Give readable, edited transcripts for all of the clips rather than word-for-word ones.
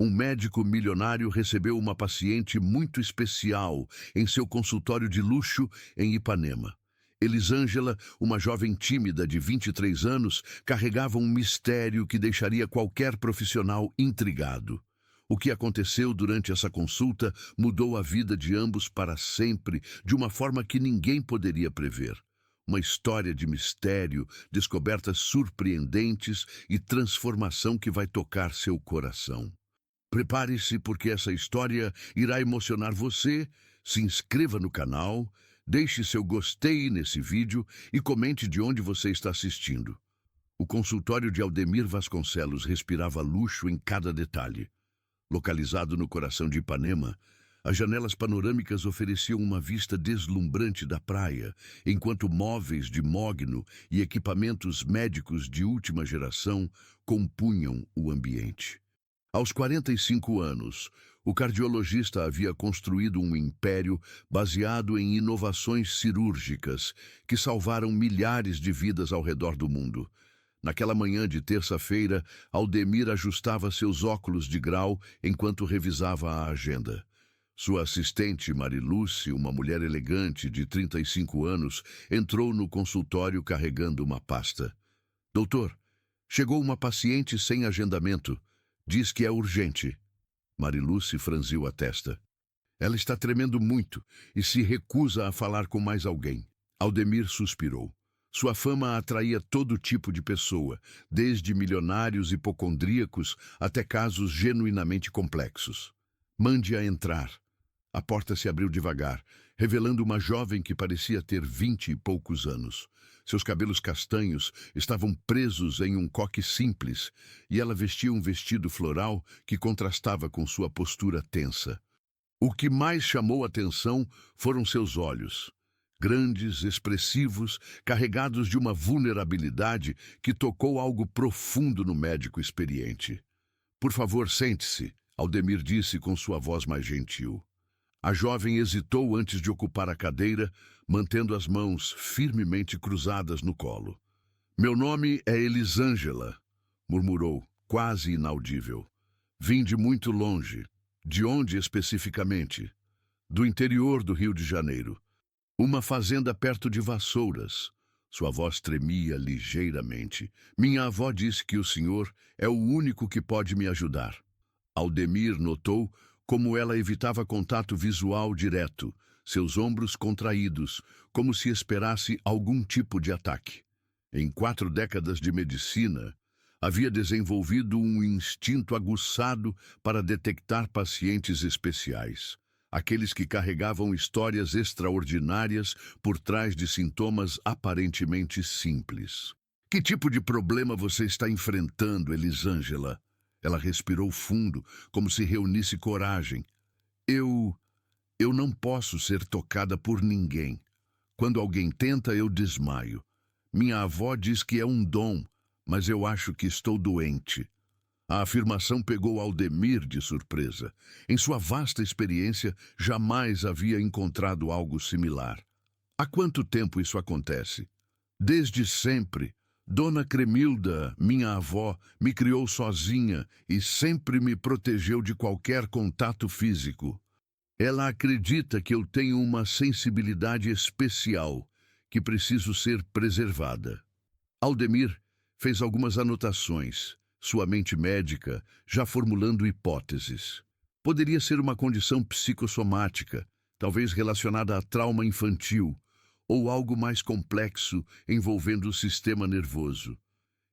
Um médico milionário recebeu uma paciente muito especial em seu consultório de luxo em Ipanema. Elisângela, uma jovem tímida de 23 anos, carregava um mistério que deixaria qualquer profissional intrigado. O que aconteceu durante essa consulta mudou a vida de ambos para sempre, de uma forma que ninguém poderia prever. Uma história de mistério, descobertas surpreendentes e transformação que vai tocar seu coração. Prepare-se porque essa história irá emocionar você. Se inscreva no canal, deixe seu gostei nesse vídeo e comente de onde você está assistindo. O consultório de Aldemir Vasconcelos respirava luxo em cada detalhe. Localizado no coração de Ipanema, as janelas panorâmicas ofereciam uma vista deslumbrante da praia, enquanto móveis de mogno e equipamentos médicos de última geração compunham o ambiente. Aos 45 anos, o cardiologista havia construído um império baseado em inovações cirúrgicas que salvaram milhares de vidas ao redor do mundo. Naquela manhã de terça-feira, Aldemir ajustava seus óculos de grau enquanto revisava a agenda. Sua assistente, Mariluce, uma mulher elegante de 35 anos, entrou no consultório carregando uma pasta. Doutor, chegou uma paciente sem agendamento. Diz que é urgente. Mariluce franziu a testa. Ela está tremendo muito e se recusa a falar com mais alguém. Aldemir suspirou. Sua fama atraía todo tipo de pessoa, desde milionários hipocondríacos até casos genuinamente complexos. Mande-a entrar. A porta se abriu devagar, revelando uma jovem que parecia ter 20 e poucos anos. Seus cabelos castanhos estavam presos em um coque simples, e ela vestia um vestido floral que contrastava com sua postura tensa. O que mais chamou atenção foram seus olhos. Grandes, expressivos, carregados de uma vulnerabilidade que tocou algo profundo no médico experiente. Por favor, sente-se, Aldemir disse com sua voz mais gentil. A jovem hesitou antes de ocupar a cadeira, mantendo as mãos firmemente cruzadas no colo. Meu nome é Elisângela, murmurou, quase inaudível. Vim de muito longe. De onde especificamente? Do interior do Rio de Janeiro. Uma fazenda perto de Vassouras. Sua voz tremia ligeiramente. Minha avó disse que o senhor é o único que pode me ajudar. Aldemir notou como ela evitava contato visual direto, seus ombros contraídos, como se esperasse algum tipo de ataque. Em 4 décadas de medicina, havia desenvolvido um instinto aguçado para detectar pacientes especiais, aqueles que carregavam histórias extraordinárias por trás de sintomas aparentemente simples. Que tipo de problema você está enfrentando, Elisângela? Ela respirou fundo, como se reunisse coragem. Eu não posso ser tocada por ninguém. Quando alguém tenta, eu desmaio. Minha avó diz que é um dom, mas eu acho que estou doente. A afirmação pegou Aldemir de surpresa. Em sua vasta experiência, jamais havia encontrado algo similar. Há quanto tempo isso acontece? Desde sempre. Dona Cremilda, minha avó, me criou sozinha e sempre me protegeu de qualquer contato físico. Ela acredita que eu tenho uma sensibilidade especial, que preciso ser preservada. Aldemir fez algumas anotações, sua mente médica já formulando hipóteses. Poderia ser uma condição psicossomática, talvez relacionada a trauma infantil, ou algo mais complexo envolvendo o sistema nervoso.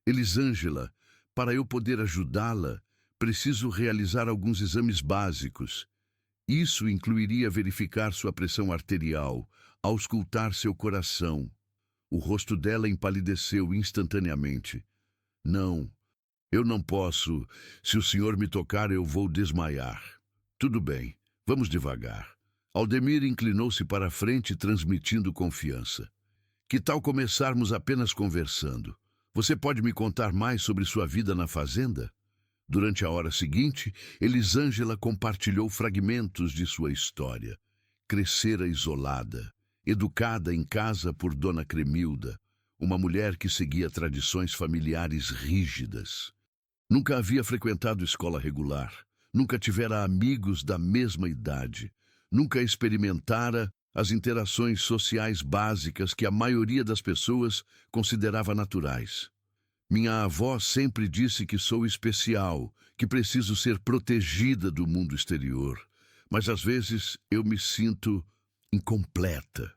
Elisângela, para eu poder ajudá-la, preciso realizar alguns exames básicos. Isso incluiria verificar sua pressão arterial, auscultar seu coração. O rosto dela empalideceu instantaneamente. Não, eu não posso. Se o senhor me tocar, eu vou desmaiar. Tudo bem, vamos devagar. Aldemir inclinou-se para a frente, transmitindo confiança. Que tal começarmos apenas conversando? Você pode me contar mais sobre sua vida na fazenda? Durante a hora seguinte, Elisângela compartilhou fragmentos de sua história. Crescera isolada, educada em casa por Dona Cremilda, uma mulher que seguia tradições familiares rígidas. Nunca havia frequentado escola regular. nunca tivera amigos da mesma idade, nunca experimentara as interações sociais básicas que a maioria das pessoas considerava naturais. Minha avó sempre disse que sou especial, que preciso ser protegida do mundo exterior, mas às vezes eu me sinto incompleta.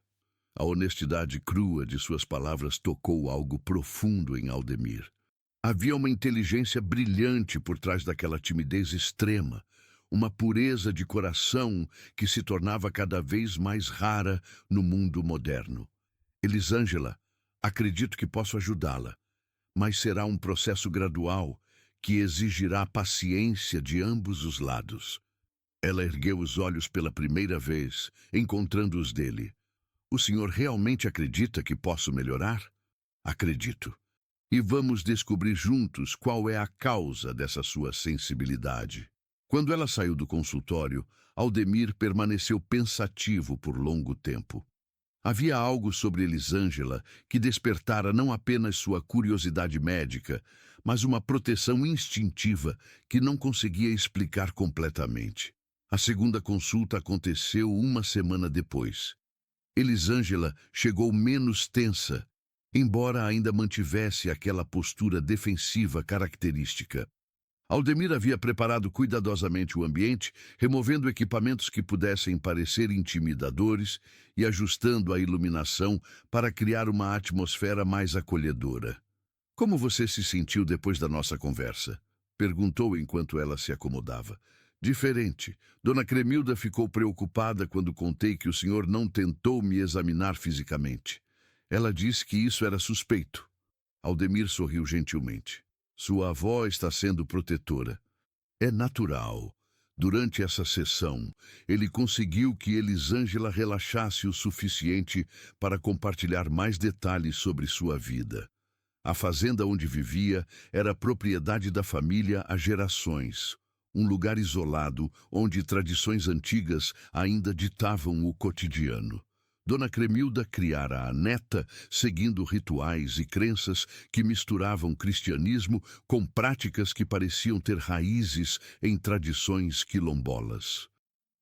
A honestidade crua de suas palavras tocou algo profundo em Aldemir. Havia uma inteligência brilhante por trás daquela timidez extrema, uma pureza de coração que se tornava cada vez mais rara no mundo moderno. Elisângela, acredito que posso ajudá-la, mas será um processo gradual que exigirá paciência de ambos os lados. Ela ergueu os olhos pela primeira vez, encontrando os dele. O senhor realmente acredita que posso melhorar? Acredito. E vamos descobrir juntos qual é a causa dessa sua sensibilidade. Quando ela saiu do consultório, Aldemir permaneceu pensativo por longo tempo. Havia algo sobre Elisângela que despertara não apenas sua curiosidade médica, mas uma proteção instintiva que não conseguia explicar completamente. A segunda consulta aconteceu uma semana depois. Elisângela chegou menos tensa, embora ainda mantivesse aquela postura defensiva característica. Aldemir havia preparado cuidadosamente o ambiente, removendo equipamentos que pudessem parecer intimidadores e ajustando a iluminação para criar uma atmosfera mais acolhedora. "Como você se sentiu depois da nossa conversa?" perguntou enquanto ela se acomodava. "Diferente. Dona Cremilda ficou preocupada quando contei que o senhor não tentou me examinar fisicamente. Ela disse que isso era suspeito." Aldemir sorriu gentilmente. "Sua avó está sendo protetora. É natural." Durante essa sessão, ele conseguiu que Elisângela relaxasse o suficiente para compartilhar mais detalhes sobre sua vida. A fazenda onde vivia era propriedade da família há gerações, um lugar isolado onde tradições antigas ainda ditavam o cotidiano. Dona Cremilda criara a neta seguindo rituais e crenças que misturavam cristianismo com práticas que pareciam ter raízes em tradições quilombolas.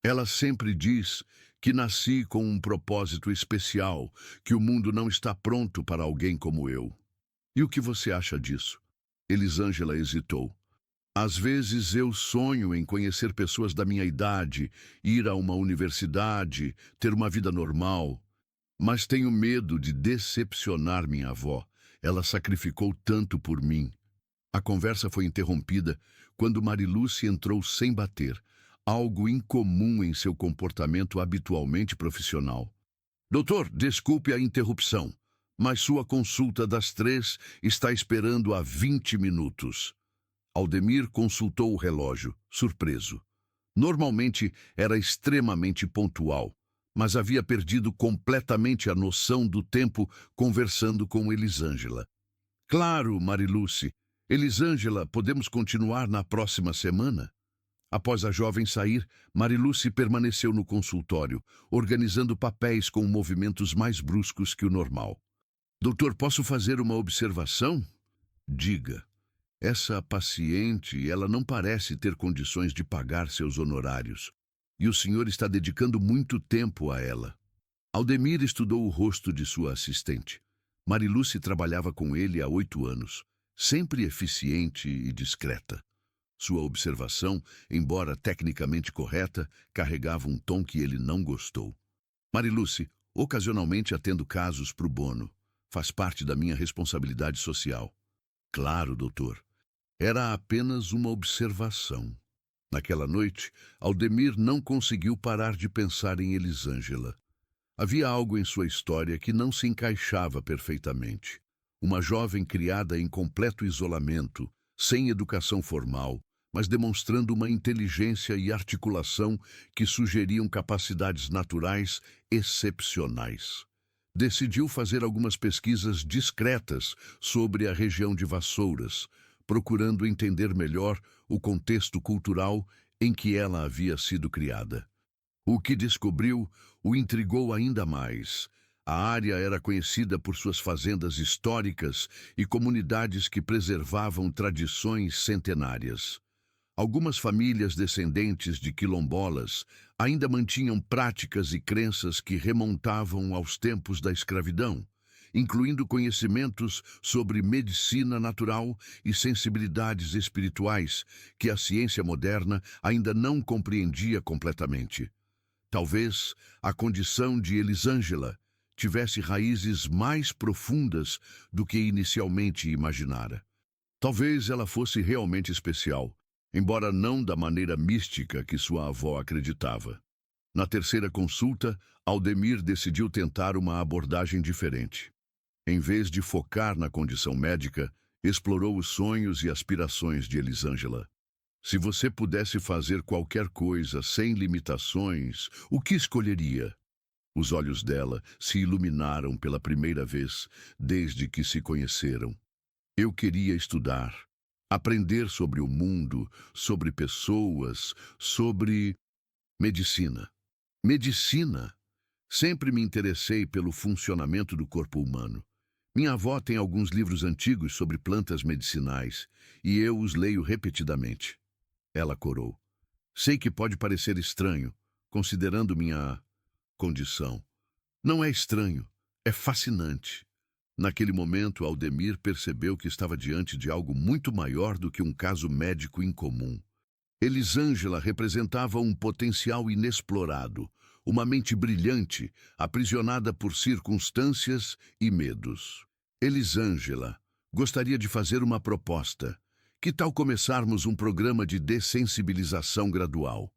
"Ela sempre diz que nasci com um propósito especial, que o mundo não está pronto para alguém como eu." "E o que você acha disso?" Elisângela hesitou. "Às vezes eu sonho em conhecer pessoas da minha idade, ir a uma universidade, ter uma vida normal. Mas tenho medo de decepcionar minha avó. Ela sacrificou tanto por mim." A conversa foi interrompida quando Mariluce entrou sem bater, algo incomum em seu comportamento habitualmente profissional. "Doutor, desculpe a interrupção, mas sua consulta das 3 está esperando há 20 minutos. Aldemir consultou o relógio, surpreso. Normalmente era extremamente pontual, mas havia perdido completamente a noção do tempo conversando com Elisângela. "Claro, Mariluce. Elisângela, podemos continuar na próxima semana?" Após a jovem sair, Mariluce permaneceu no consultório, organizando papéis com movimentos mais bruscos que o normal. "Doutor, posso fazer uma observação?" "Diga." "Essa paciente, ela não parece ter condições de pagar seus honorários. E o senhor está dedicando muito tempo a ela." Aldemir estudou o rosto de sua assistente. Mariluce trabalhava com ele há 8 anos, sempre eficiente e discreta. Sua observação, embora tecnicamente correta, carregava um tom que ele não gostou. "Mariluce, ocasionalmente atendo casos pro bono. Faz parte da minha responsabilidade social." "Claro, doutor." Era apenas uma observação. Naquela noite, Aldemir não conseguiu parar de pensar em Elisângela. Havia algo em sua história que não se encaixava perfeitamente. Uma jovem criada em completo isolamento, sem educação formal, mas demonstrando uma inteligência e articulação que sugeriam capacidades naturais excepcionais. Decidiu fazer algumas pesquisas discretas sobre a região de Vassouras, procurando entender melhor o contexto cultural em que ela havia sido criada. O que descobriu o intrigou ainda mais. A área era conhecida por suas fazendas históricas e comunidades que preservavam tradições centenárias. Algumas famílias descendentes de quilombolas ainda mantinham práticas e crenças que remontavam aos tempos da escravidão, incluindo conhecimentos sobre medicina natural e sensibilidades espirituais que a ciência moderna ainda não compreendia completamente. Talvez a condição de Elisângela tivesse raízes mais profundas do que inicialmente imaginara. Talvez ela fosse realmente especial, embora não da maneira mística que sua avó acreditava. Na terceira consulta, Aldemir decidiu tentar uma abordagem diferente. Em vez de focar na condição médica, explorou os sonhos e aspirações de Elisângela. Se você pudesse fazer qualquer coisa sem limitações, o que escolheria? Os olhos dela se iluminaram pela primeira vez desde que se conheceram. Eu queria estudar, aprender sobre o mundo, sobre pessoas, sobre medicina. Medicina! Sempre me interessei pelo funcionamento do corpo humano. Minha avó tem alguns livros antigos sobre plantas medicinais e eu os leio repetidamente. Ela corou. Sei que pode parecer estranho, considerando minha condição. Não é estranho, é fascinante. Naquele momento, Aldemir percebeu que estava diante de algo muito maior do que um caso médico incomum. Elisângela representava um potencial inexplorado, uma mente brilhante, aprisionada por circunstâncias e medos. Elisângela gostaria de fazer uma proposta. Que tal começarmos um programa de dessensibilização gradual?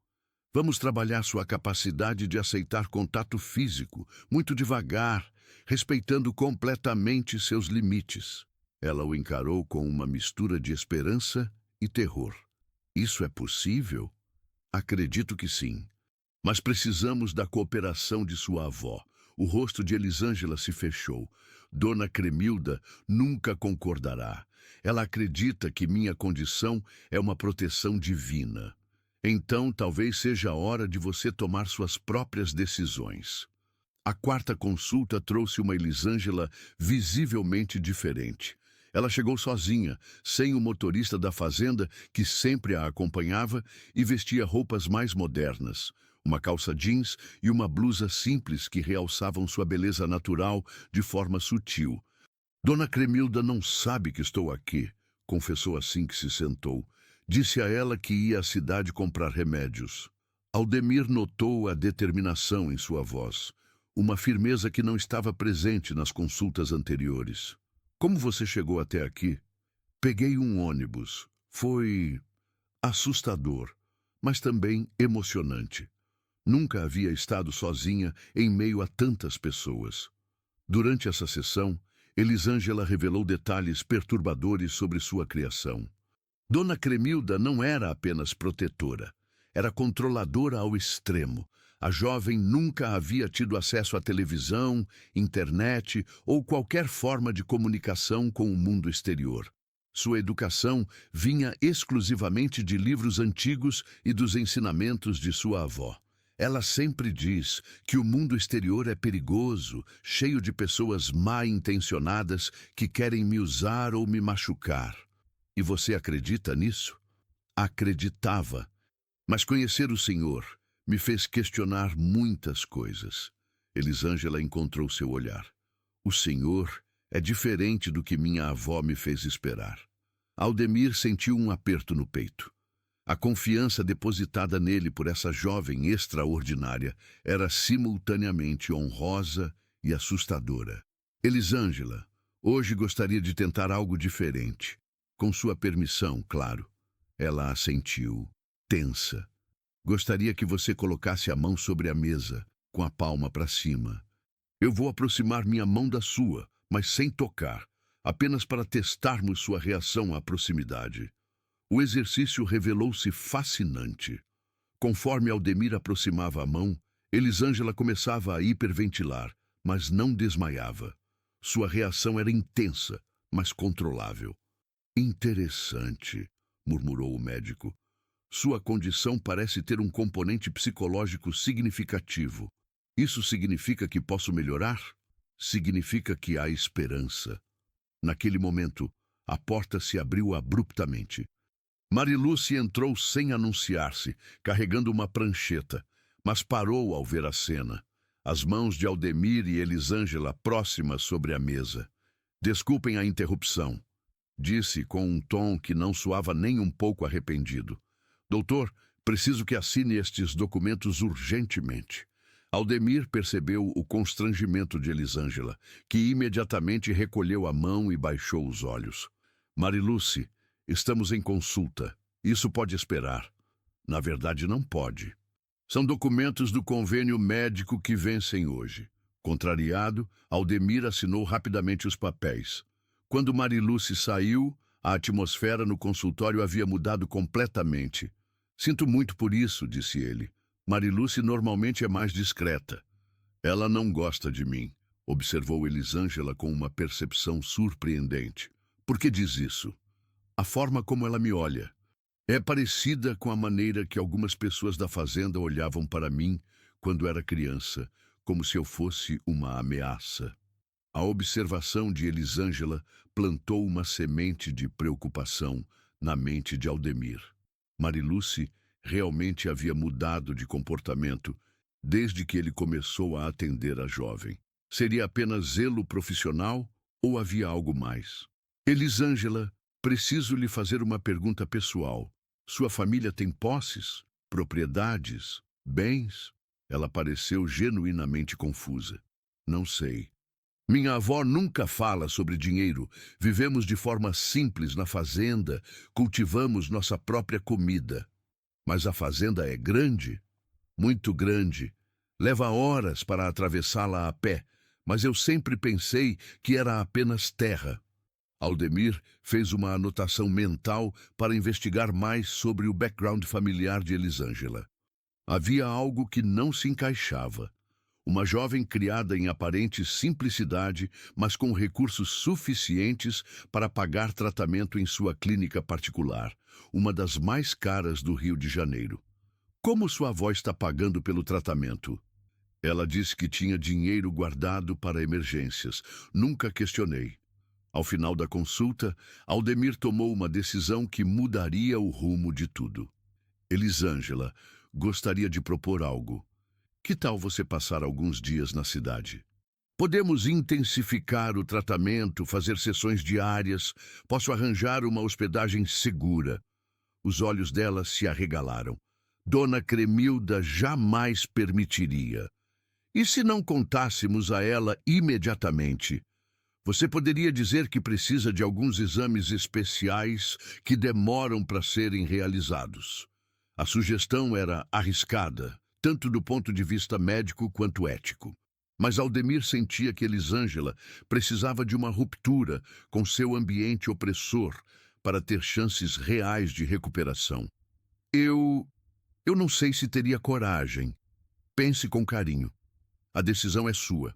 Vamos trabalhar sua capacidade de aceitar contato físico, muito devagar, respeitando completamente seus limites. Ela o encarou com uma mistura de esperança e terror. Isso é possível? Acredito que sim. Mas precisamos da cooperação de sua avó. O rosto de Elisângela se fechou. Dona Cremilda nunca concordará. Ela acredita que minha condição é uma proteção divina. Então, talvez seja a hora de você tomar suas próprias decisões. A quarta consulta trouxe uma Elisângela visivelmente diferente. Ela chegou sozinha, sem o motorista da fazenda que sempre a acompanhava e vestia roupas mais modernas. Uma calça jeans e uma blusa simples que realçavam sua beleza natural de forma sutil. Dona Cremilda não sabe que estou aqui, confessou assim que se sentou. Disse a ela que ia à cidade comprar remédios. Aldemir notou a determinação em sua voz, uma firmeza que não estava presente nas consultas anteriores. Como você chegou até aqui? Peguei um ônibus. Foi assustador, mas também emocionante. Nunca havia estado sozinha em meio a tantas pessoas. Durante essa sessão, Elisângela revelou detalhes perturbadores sobre sua criação. Dona Cremilda não era apenas protetora, era controladora ao extremo. A jovem nunca havia tido acesso à televisão, internet ou qualquer forma de comunicação com o mundo exterior. Sua educação vinha exclusivamente de livros antigos e dos ensinamentos de sua avó. Ela sempre diz que o mundo exterior é perigoso, cheio de pessoas mal-intencionadas que querem me usar ou me machucar. E você acredita nisso? Acreditava. Mas conhecer o Senhor me fez questionar muitas coisas. Elisângela encontrou seu olhar. O Senhor é diferente do que minha avó me fez esperar. Aldemir sentiu um aperto no peito. A confiança depositada nele por essa jovem extraordinária era simultaneamente honrosa e assustadora. Elisângela, hoje gostaria de tentar algo diferente. Com sua permissão, claro. Ela assentiu, tensa. Gostaria que você colocasse a mão sobre a mesa, com a palma para cima. Eu vou aproximar minha mão da sua, mas sem tocar, apenas para testarmos sua reação à proximidade. O exercício revelou-se fascinante. Conforme Aldemir aproximava a mão, Elisângela começava a hiperventilar, mas não desmaiava. Sua reação era intensa, mas controlável. Interessante, murmurou o médico. Sua condição parece ter um componente psicológico significativo. Isso significa que posso melhorar? Significa que há esperança. Naquele momento, a porta se abriu abruptamente. Marilúcia entrou sem anunciar-se, carregando uma prancheta, mas parou ao ver a cena. As mãos de Aldemir e Elisângela próximas sobre a mesa. Desculpem a interrupção, disse com um tom que não soava nem um pouco arrependido. Doutor, preciso que assine estes documentos urgentemente. Aldemir percebeu o constrangimento de Elisângela, que imediatamente recolheu a mão e baixou os olhos. Marilúcia, estamos em consulta. Isso pode esperar. Na verdade, não pode. São documentos do convênio médico que vencem hoje. Contrariado, Aldemir assinou rapidamente os papéis. Quando Marilúcia saiu, a atmosfera no consultório havia mudado completamente. Sinto muito por isso, disse ele. Marilúcia normalmente é mais discreta. Ela não gosta de mim, observou Elisângela com uma percepção surpreendente. Por que diz isso? A forma como ela me olha. É parecida com a maneira que algumas pessoas da fazenda olhavam para mim quando era criança, como se eu fosse uma ameaça. A observação de Elisângela plantou uma semente de preocupação na mente de Aldemir. Marilúcia realmente havia mudado de comportamento desde que ele começou a atender a jovem. Seria apenas zelo profissional ou havia algo mais? Elisângela, preciso lhe fazer uma pergunta pessoal. Sua família tem posses, propriedades, bens? Ela pareceu genuinamente confusa. Não sei. Minha avó nunca fala sobre dinheiro. Vivemos de forma simples na fazenda, cultivamos nossa própria comida. Mas a fazenda é grande, muito grande. Leva horas para atravessá-la a pé, mas eu sempre pensei que era apenas terra. Aldemir fez uma anotação mental para investigar mais sobre o background familiar de Elisângela. Havia algo que não se encaixava. Uma jovem criada em aparente simplicidade, mas com recursos suficientes para pagar tratamento em sua clínica particular, uma das mais caras do Rio de Janeiro. Como sua avó está pagando pelo tratamento? Ela disse que tinha dinheiro guardado para emergências. Nunca questionei. Ao final da consulta, Aldemir tomou uma decisão que mudaria o rumo de tudo. Elisângela, gostaria de propor algo. Que tal você passar alguns dias na cidade? Podemos intensificar o tratamento, fazer sessões diárias. Posso arranjar uma hospedagem segura. Os olhos dela se arregalaram. Dona Cremilda jamais permitiria. E se não contássemos a ela imediatamente? Você poderia dizer que precisa de alguns exames especiais que demoram para serem realizados. A sugestão era arriscada, tanto do ponto de vista médico quanto ético. Mas Aldemir sentia que Elisângela precisava de uma ruptura com seu ambiente opressor para ter chances reais de recuperação. Eu não sei se teria coragem. Pense com carinho. A decisão é sua.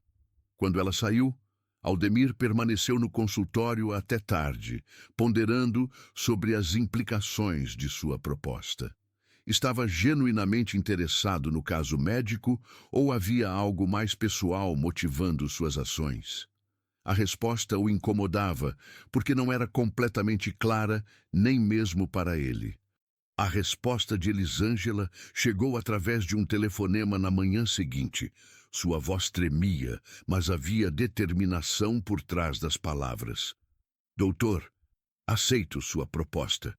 Quando ela saiu, Aldemir permaneceu no consultório até tarde, ponderando sobre as implicações de sua proposta. Estava genuinamente interessado no caso médico ou havia algo mais pessoal motivando suas ações? A resposta o incomodava, porque não era completamente clara, nem mesmo para ele. A resposta de Elisângela chegou através de um telefonema na manhã seguinte. Sua voz tremia, mas havia determinação por trás das palavras. Doutor, aceito sua proposta.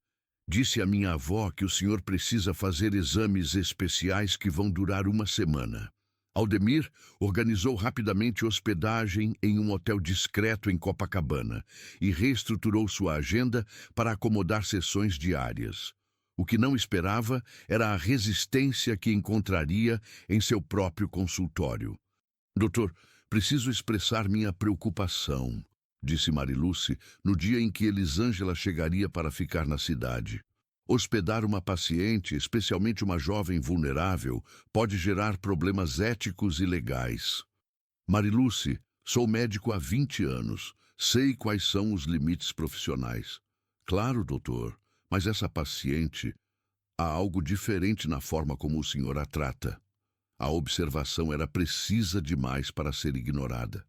Disse a minha avó que o senhor precisa fazer exames especiais que vão durar uma semana. Aldemir organizou rapidamente hospedagem em um hotel discreto em Copacabana e reestruturou sua agenda para acomodar sessões diárias. O que não esperava era a resistência que encontraria em seu próprio consultório. Doutor, preciso expressar minha preocupação, disse Marilúcia no dia em que Elisângela chegaria para ficar na cidade. Hospedar uma paciente, especialmente uma jovem vulnerável, pode gerar problemas éticos e legais. Marilúcia, sou médico há 20 anos. Sei quais são os limites profissionais. Claro, doutor. Mas essa paciente, há algo diferente na forma como o senhor a trata. A observação era precisa demais para ser ignorada.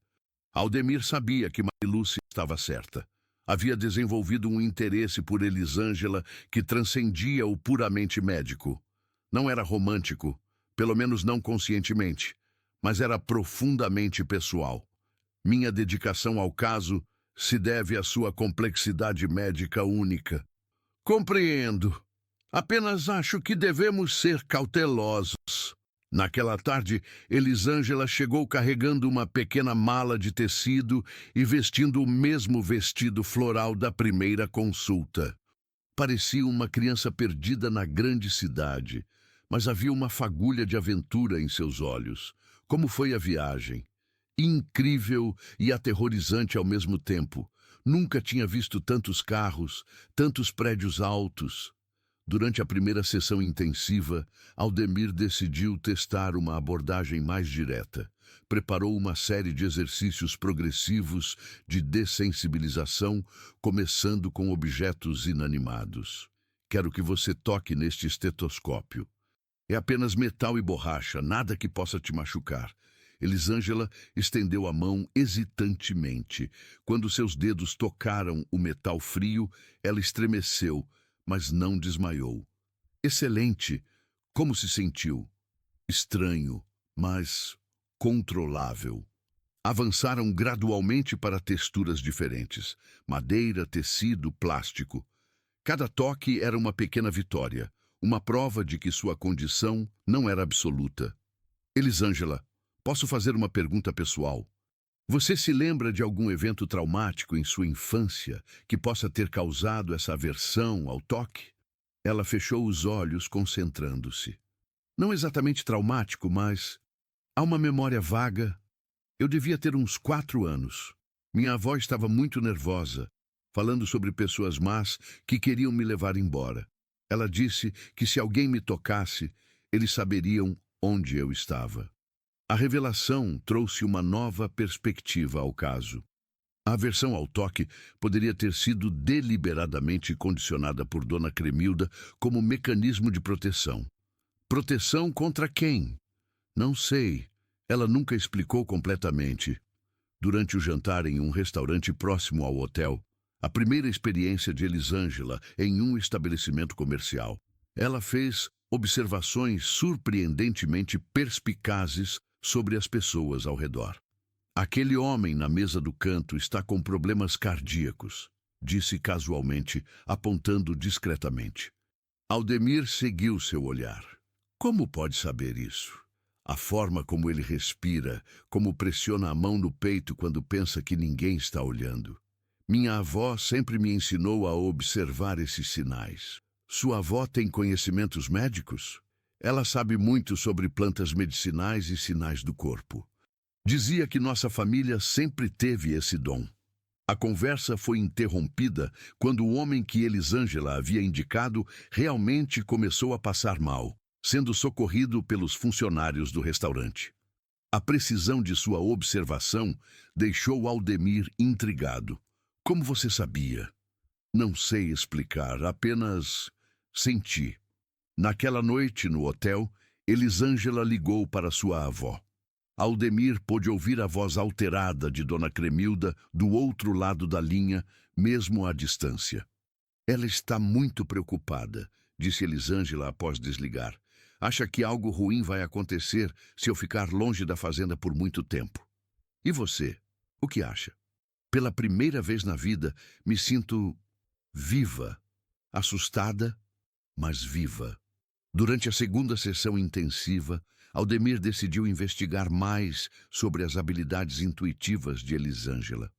Aldemir sabia que Marilúcia estava certa. Havia desenvolvido um interesse por Elisângela que transcendia o puramente médico. Não era romântico, pelo menos não conscientemente, mas era profundamente pessoal. Minha dedicação ao caso se deve à sua complexidade médica única. Compreendo. Apenas acho que devemos ser cautelosos. Naquela tarde, Elisângela chegou carregando uma pequena mala de tecido e vestindo o mesmo vestido floral da primeira consulta. Parecia uma criança perdida na grande cidade, mas havia uma fagulha de aventura em seus olhos. Como foi a viagem? Incrível e aterrorizante ao mesmo tempo. Nunca tinha visto tantos carros, tantos prédios altos. Durante a primeira sessão intensiva, Aldemir decidiu testar uma abordagem mais direta. Preparou uma série de exercícios progressivos de dessensibilização, começando com objetos inanimados. Quero que você toque neste estetoscópio. É apenas metal e borracha, nada que possa te machucar. Elisângela estendeu a mão hesitantemente. Quando seus dedos tocaram o metal frio, ela estremeceu, mas não desmaiou. Excelente! Como se sentiu? Estranho, mas controlável. Avançaram gradualmente para texturas diferentes: madeira, tecido, plástico. Cada toque era uma pequena vitória, uma prova de que sua condição não era absoluta. Elisângela, posso fazer uma pergunta pessoal? Você se lembra de algum evento traumático em sua infância que possa ter causado essa aversão ao toque? Ela fechou os olhos, concentrando-se. Não exatamente traumático, mas há uma memória vaga. Eu devia ter uns 4 anos. Minha avó estava muito nervosa, falando sobre pessoas más que queriam me levar embora. Ela disse que se alguém me tocasse, eles saberiam onde eu estava. A revelação trouxe uma nova perspectiva ao caso. A aversão ao toque poderia ter sido deliberadamente condicionada por Dona Cremilda como mecanismo de proteção. Proteção contra quem? Não sei. Ela nunca explicou completamente. Durante o jantar em um restaurante próximo ao hotel, a primeira experiência de Elisângela em um estabelecimento comercial, ela fez observações surpreendentemente perspicazes sobre as pessoas ao redor. Aquele homem na mesa do canto está com problemas cardíacos, disse casualmente, apontando discretamente. Aldemir seguiu seu olhar. Como pode saber isso? A forma como ele respira, como pressiona a mão no peito quando pensa que ninguém está olhando. Minha avó sempre me ensinou a observar esses sinais. Sua avó tem conhecimentos médicos? Ela sabe muito sobre plantas medicinais e sinais do corpo. Dizia que nossa família sempre teve esse dom. A conversa foi interrompida quando o homem que Elisângela havia indicado realmente começou a passar mal, sendo socorrido pelos funcionários do restaurante. A precisão de sua observação deixou Aldemir intrigado. Como você sabia? Não sei explicar, apenas senti. Naquela noite, no hotel, Elisângela ligou para sua avó. Aldemir pôde ouvir a voz alterada de Dona Cremilda do outro lado da linha, mesmo à distância. Ela está muito preocupada, disse Elisângela após desligar. Acha que algo ruim vai acontecer se eu ficar longe da fazenda por muito tempo. E você? O que acha? Pela primeira vez na vida, me sinto viva, assustada, mas viva. Durante a segunda sessão intensiva, Aldemir decidiu investigar mais sobre as habilidades intuitivas de Elisângela.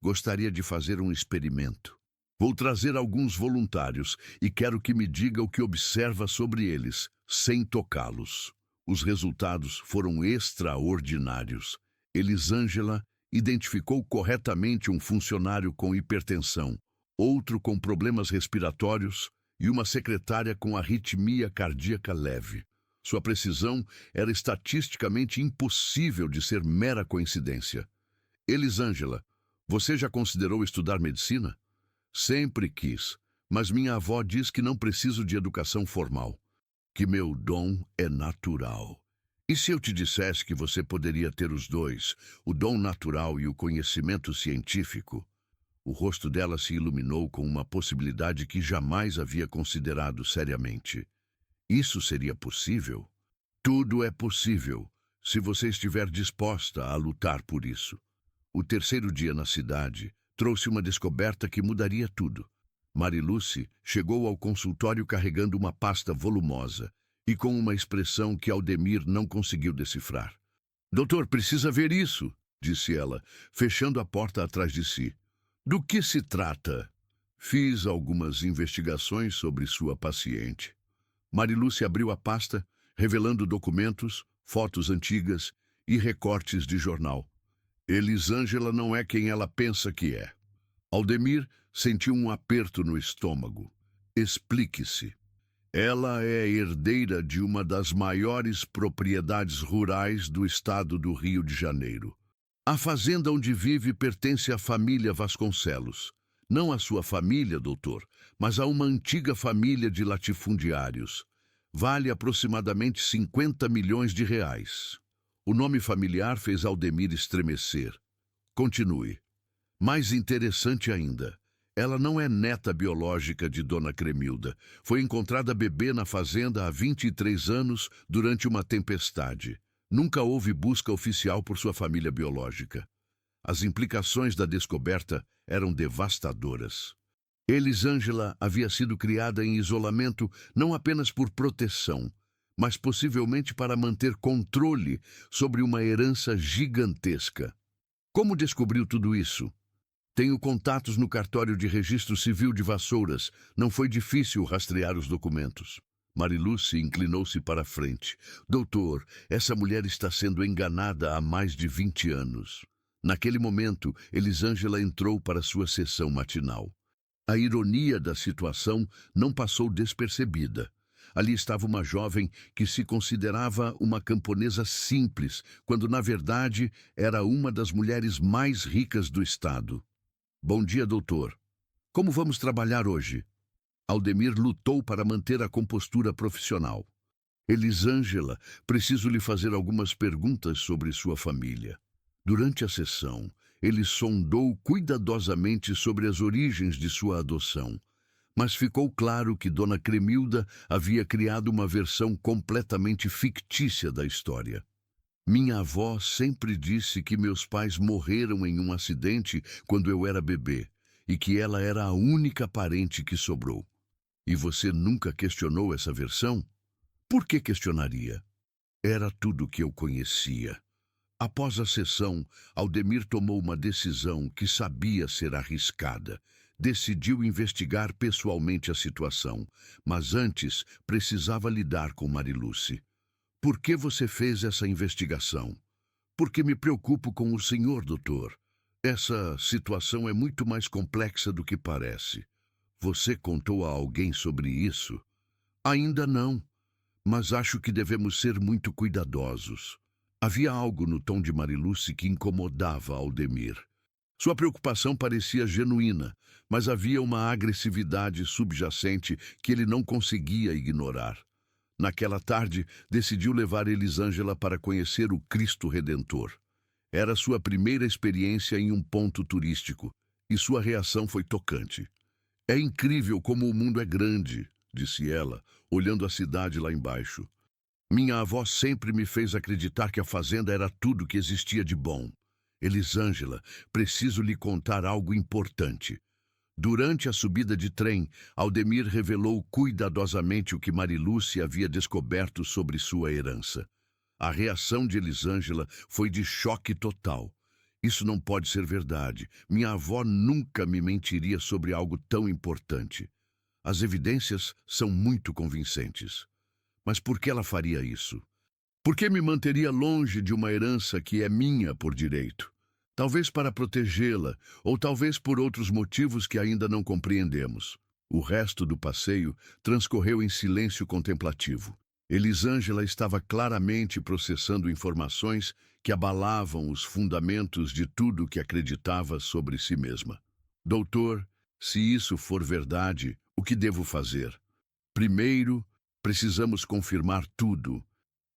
Gostaria de fazer um experimento. Vou trazer alguns voluntários e quero que me diga o que observa sobre eles, sem tocá-los. Os resultados foram extraordinários. Elisângela identificou corretamente um funcionário com hipertensão, outro com problemas respiratórios e uma secretária com arritmia cardíaca leve. Sua precisão era estatisticamente impossível de ser mera coincidência. Elisângela, você já considerou estudar medicina? Sempre quis, mas minha avó diz que não preciso de educação formal, que meu dom é natural. E se eu te dissesse que você poderia ter os dois, o dom natural e o conhecimento científico? O rosto dela se iluminou com uma possibilidade que jamais havia considerado seriamente. Isso seria possível? Tudo é possível, se você estiver disposta a lutar por isso. O terceiro dia na cidade trouxe uma descoberta que mudaria tudo. Mariluce chegou ao consultório carregando uma pasta volumosa e com uma expressão que Aldemir não conseguiu decifrar. "Doutor, precisa ver isso", disse ela, fechando a porta atrás de si. "Do que se trata?" "Fiz algumas investigações sobre sua paciente." Mariluce abriu a pasta, revelando documentos, fotos antigas e recortes de jornal. Elisângela não é quem ela pensa que é. Aldemir sentiu um aperto no estômago. "Explique-se." "Ela é herdeira de uma das maiores propriedades rurais do estado do Rio de Janeiro. A fazenda onde vive pertence à família Vasconcelos. Não à sua família, doutor, mas a uma antiga família de latifundiários. Vale aproximadamente 50 milhões de reais." O nome familiar fez Aldemir estremecer. "Continue." "Mais interessante ainda, ela não é neta biológica de Dona Cremilda. Foi encontrada bebê na fazenda há 23 anos durante uma tempestade. Nunca houve busca oficial por sua família biológica." As implicações da descoberta eram devastadoras. Elisângela havia sido criada em isolamento não apenas por proteção, mas possivelmente para manter controle sobre uma herança gigantesca. Como descobriu tudo isso? "Tenho contatos no cartório de registro civil de Vassouras. Não foi difícil rastrear os documentos." Mariluce inclinou-se para a frente. "Doutor, essa mulher está sendo enganada há mais de 20 anos." Naquele momento, Elisângela entrou para sua sessão matinal. A ironia da situação não passou despercebida. Ali estava uma jovem que se considerava uma camponesa simples, quando na verdade era uma das mulheres mais ricas do estado. "Bom dia, doutor. Como vamos trabalhar hoje?" Aldemir lutou para manter a compostura profissional. "Elisângela, preciso lhe fazer algumas perguntas sobre sua família." Durante a sessão, ele sondou cuidadosamente sobre as origens de sua adoção, mas ficou claro que Dona Cremilda havia criado uma versão completamente fictícia da história. "Minha avó sempre disse que meus pais morreram em um acidente quando eu era bebê e que ela era a única parente que sobrou." "E você nunca questionou essa versão?" "Por que questionaria? Era tudo que eu conhecia." Após a sessão, Aldemir tomou uma decisão que sabia ser arriscada. Decidiu investigar pessoalmente a situação, mas antes precisava lidar com Mariluce. "Por que você fez essa investigação?" "Porque me preocupo com o senhor, doutor. Essa situação é muito mais complexa do que parece." "Você contou a alguém sobre isso?" "Ainda não, mas acho que devemos ser muito cuidadosos." Havia algo no tom de Mariluce que incomodava Aldemir. Sua preocupação parecia genuína, mas havia uma agressividade subjacente que ele não conseguia ignorar. Naquela tarde, decidiu levar Elisângela para conhecer o Cristo Redentor. Era sua primeira experiência em um ponto turístico, e sua reação foi tocante. "É incrível como o mundo é grande", disse ela, olhando a cidade lá embaixo. "Minha avó sempre me fez acreditar que a fazenda era tudo que existia de bom." "Elisângela, preciso lhe contar algo importante." Durante a subida de trem, Aldemir revelou cuidadosamente o que Mariluce havia descoberto sobre sua herança. A reação de Elisângela foi de choque total. "Isso não pode ser verdade. Minha avó nunca me mentiria sobre algo tão importante." "As evidências são muito convincentes." "Mas por que ela faria isso?" "Por que me manteria longe de uma herança que é minha por direito? Talvez para protegê-la, ou talvez por outros motivos que ainda não compreendemos." O resto do passeio transcorreu em silêncio contemplativo. Elisângela estava claramente processando informações que abalavam os fundamentos de tudo que acreditava sobre si mesma. "Doutor, se isso for verdade, o que devo fazer?" "Primeiro, precisamos confirmar tudo.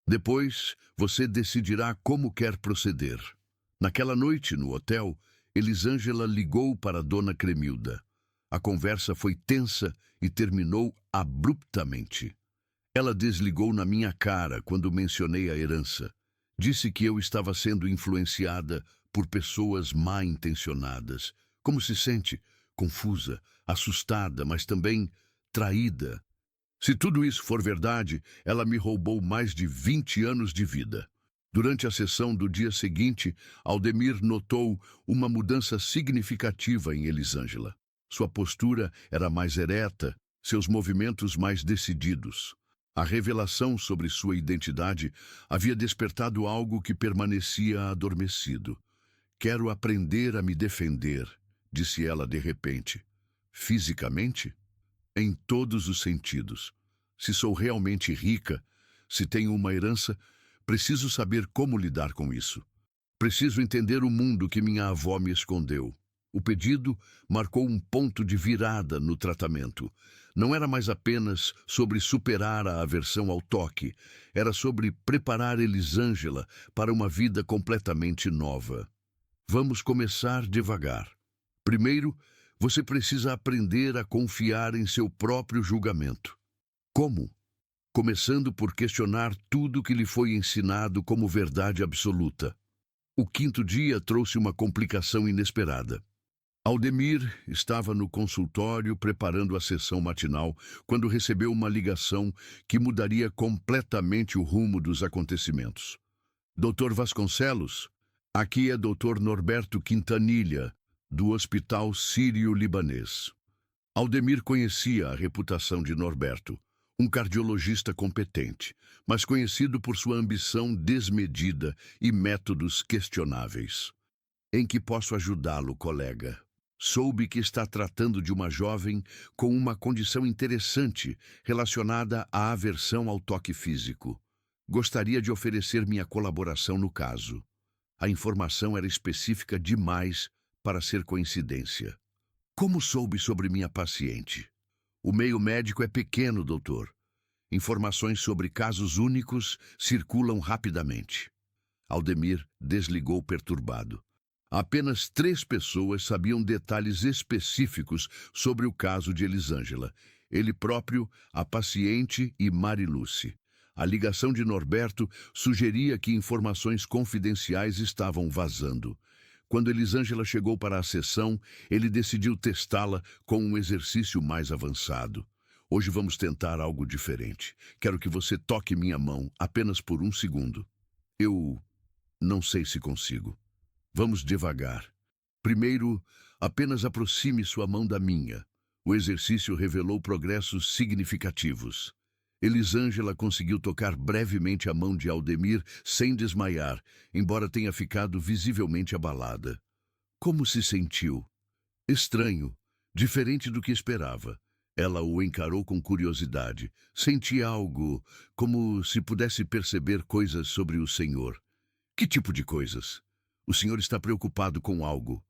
Depois, você decidirá como quer proceder." Naquela noite, no hotel, Elisângela ligou para Dona Cremilda. A conversa foi tensa e terminou abruptamente. Ela desligou na minha cara quando mencionei a herança. Disse que eu estava sendo influenciada por pessoas mal-intencionadas. Como se sente? Confusa, assustada, mas também traída. Se tudo isso for verdade, ela me roubou mais de 20 anos de vida. Durante a sessão do dia seguinte, Aldemir notou uma mudança significativa em Elisângela. Sua postura era mais ereta, seus movimentos mais decididos. A revelação sobre sua identidade havia despertado algo que permanecia adormecido. Quero aprender a me defender, disse ela de repente. Fisicamente? Em todos os sentidos. Se sou realmente rica, se tenho uma herança, preciso saber como lidar com isso. Preciso entender o mundo que minha avó me escondeu. O pedido marcou um ponto de virada no tratamento. Não era mais apenas sobre superar a aversão ao toque, era sobre preparar Elisângela para uma vida completamente nova. Vamos começar devagar. Primeiro, você precisa aprender a confiar em seu próprio julgamento. Como? Começando por questionar tudo que lhe foi ensinado como verdade absoluta. O quinto dia trouxe uma complicação inesperada. Aldemir estava no consultório preparando a sessão matinal quando recebeu uma ligação que mudaria completamente o rumo dos acontecimentos. Dr. Vasconcelos, aqui é Dr. Norberto Quintanilha, do Hospital Sírio-Libanês. Aldemir conhecia a reputação de Norberto, um cardiologista competente, mas conhecido por sua ambição desmedida e métodos questionáveis. Em que posso ajudá-lo, colega? Soube que está tratando de uma jovem com uma condição interessante relacionada à aversão ao toque físico. Gostaria de oferecer minha colaboração no caso. A informação era específica demais para ser coincidência. Como soube sobre minha paciente? O meio médico é pequeno, doutor. Informações sobre casos únicos circulam rapidamente. Aldemir desligou perturbado. Apenas 3 pessoas sabiam detalhes específicos sobre o caso de Elisângela. Ele próprio, a paciente e Mariluce. A ligação de Norberto sugeria que informações confidenciais estavam vazando. Quando Elisângela chegou para a sessão, ele decidiu testá-la com um exercício mais avançado. Hoje vamos tentar algo diferente. Quero que você toque minha mão apenas por 1 segundo. Eu não sei se consigo. Vamos devagar. Primeiro, apenas aproxime sua mão da minha. O exercício revelou progressos significativos. Elisângela conseguiu tocar brevemente a mão de Aldemir sem desmaiar, embora tenha ficado visivelmente abalada. Como se sentiu? Estranho, diferente do que esperava. Ela o encarou com curiosidade. Senti algo, como se pudesse perceber coisas sobre o senhor. Que tipo de coisas? O senhor está preocupado com algo.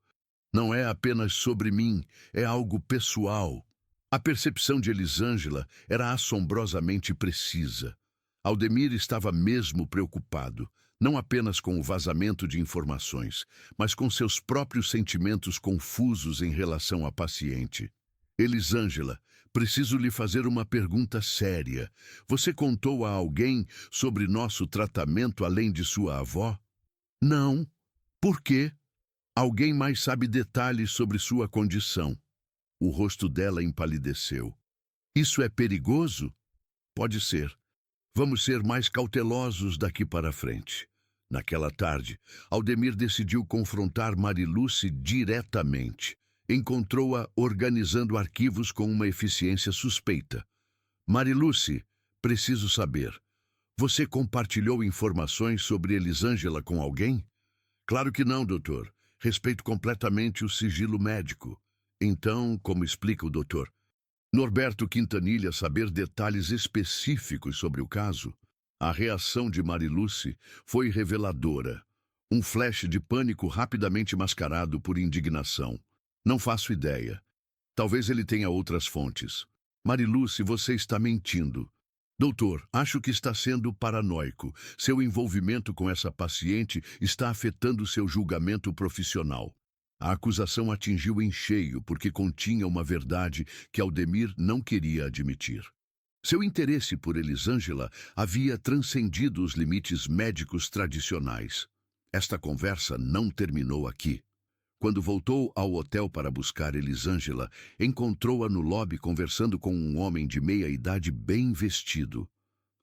Não é apenas sobre mim, é algo pessoal. A percepção de Elisângela era assombrosamente precisa. Aldemir estava mesmo preocupado, não apenas com o vazamento de informações, mas com seus próprios sentimentos confusos em relação à paciente. Elisângela, preciso lhe fazer uma pergunta séria. Você contou a alguém sobre nosso tratamento além de sua avó? Não. Por quê? Alguém mais sabe detalhes sobre sua condição. O rosto dela empalideceu. Isso é perigoso? Pode ser. Vamos ser mais cautelosos daqui para frente. Naquela tarde, Aldemir decidiu confrontar Mariluce diretamente. Encontrou-a organizando arquivos com uma eficiência suspeita. Mariluce, preciso saber. Você compartilhou informações sobre Elisângela com alguém? Claro que não, doutor. Respeito completamente o sigilo médico. Então, como explica o doutor? Norberto Quintanilha saber detalhes específicos sobre o caso? A reação de Mariluce foi reveladora. Um flash de pânico rapidamente mascarado por indignação. Não faço ideia. Talvez ele tenha outras fontes. Mariluce, você está mentindo. Doutor, acho que está sendo paranoico. Seu envolvimento com essa paciente está afetando seu julgamento profissional. A acusação atingiu em cheio porque continha uma verdade que Aldemir não queria admitir. Seu interesse por Elisângela havia transcendido os limites médicos tradicionais. Esta conversa não terminou aqui. Quando voltou ao hotel para buscar Elisângela, encontrou-a no lobby conversando com um homem de meia-idade bem vestido.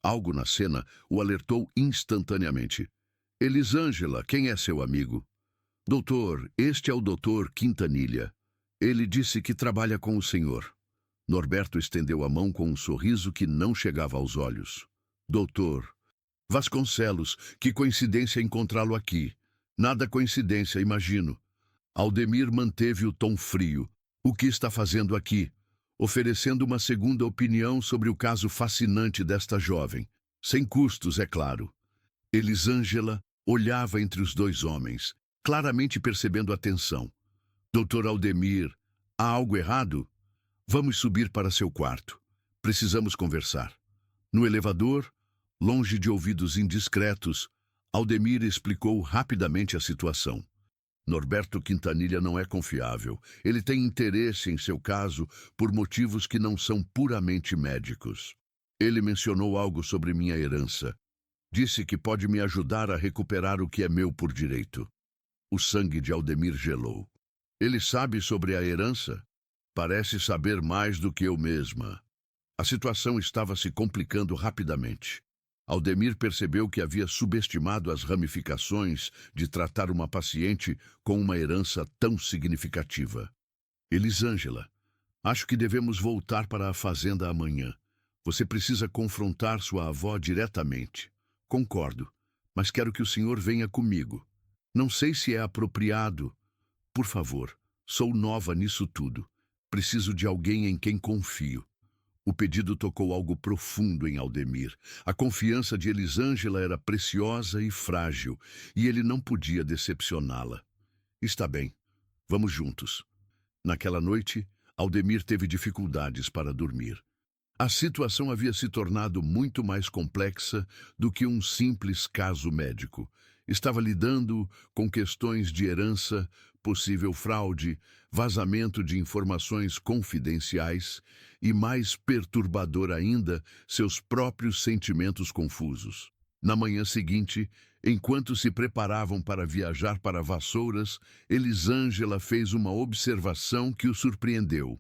Algo na cena o alertou instantaneamente. Elisângela, quem é seu amigo? Doutor, este é o doutor Quintanilha. Ele disse que trabalha com o senhor. Norberto estendeu a mão com um sorriso que não chegava aos olhos. Doutor Vasconcelos, que coincidência encontrá-lo aqui. Nada coincidência, imagino. Aldemir manteve o tom frio. O que está fazendo aqui? Oferecendo uma segunda opinião sobre o caso fascinante desta jovem. Sem custos, é claro. Elisângela olhava entre os dois homens, claramente percebendo a tensão. Doutor Aldemir, há algo errado? Vamos subir para seu quarto. Precisamos conversar. No elevador, longe de ouvidos indiscretos, Aldemir explicou rapidamente a situação. Norberto Quintanilha não é confiável. Ele tem interesse em seu caso por motivos que não são puramente médicos. Ele mencionou algo sobre minha herança. Disse que pode me ajudar a recuperar o que é meu por direito. O sangue de Aldemir gelou. Ele sabe sobre a herança? Parece saber mais do que eu mesma. A situação estava se complicando rapidamente. Aldemir percebeu que havia subestimado as ramificações de tratar uma paciente com uma herança tão significativa. Elisângela, acho que devemos voltar para a fazenda amanhã. Você precisa confrontar sua avó diretamente. Concordo, mas quero que o senhor venha comigo. Não sei se é apropriado. Por favor, sou nova nisso tudo. Preciso de alguém em quem confio. O pedido tocou algo profundo em Aldemir. A confiança de Elisângela era preciosa e frágil, e ele não podia decepcioná-la. Está bem, vamos juntos. Naquela noite, Aldemir teve dificuldades para dormir. A situação havia se tornado muito mais complexa do que um simples caso médico. Estava lidando com questões de herança, possível fraude, vazamento de informações confidenciais e, mais perturbador ainda, seus próprios sentimentos confusos. Na manhã seguinte, enquanto se preparavam para viajar para Vassouras, Elisângela fez uma observação que o surpreendeu.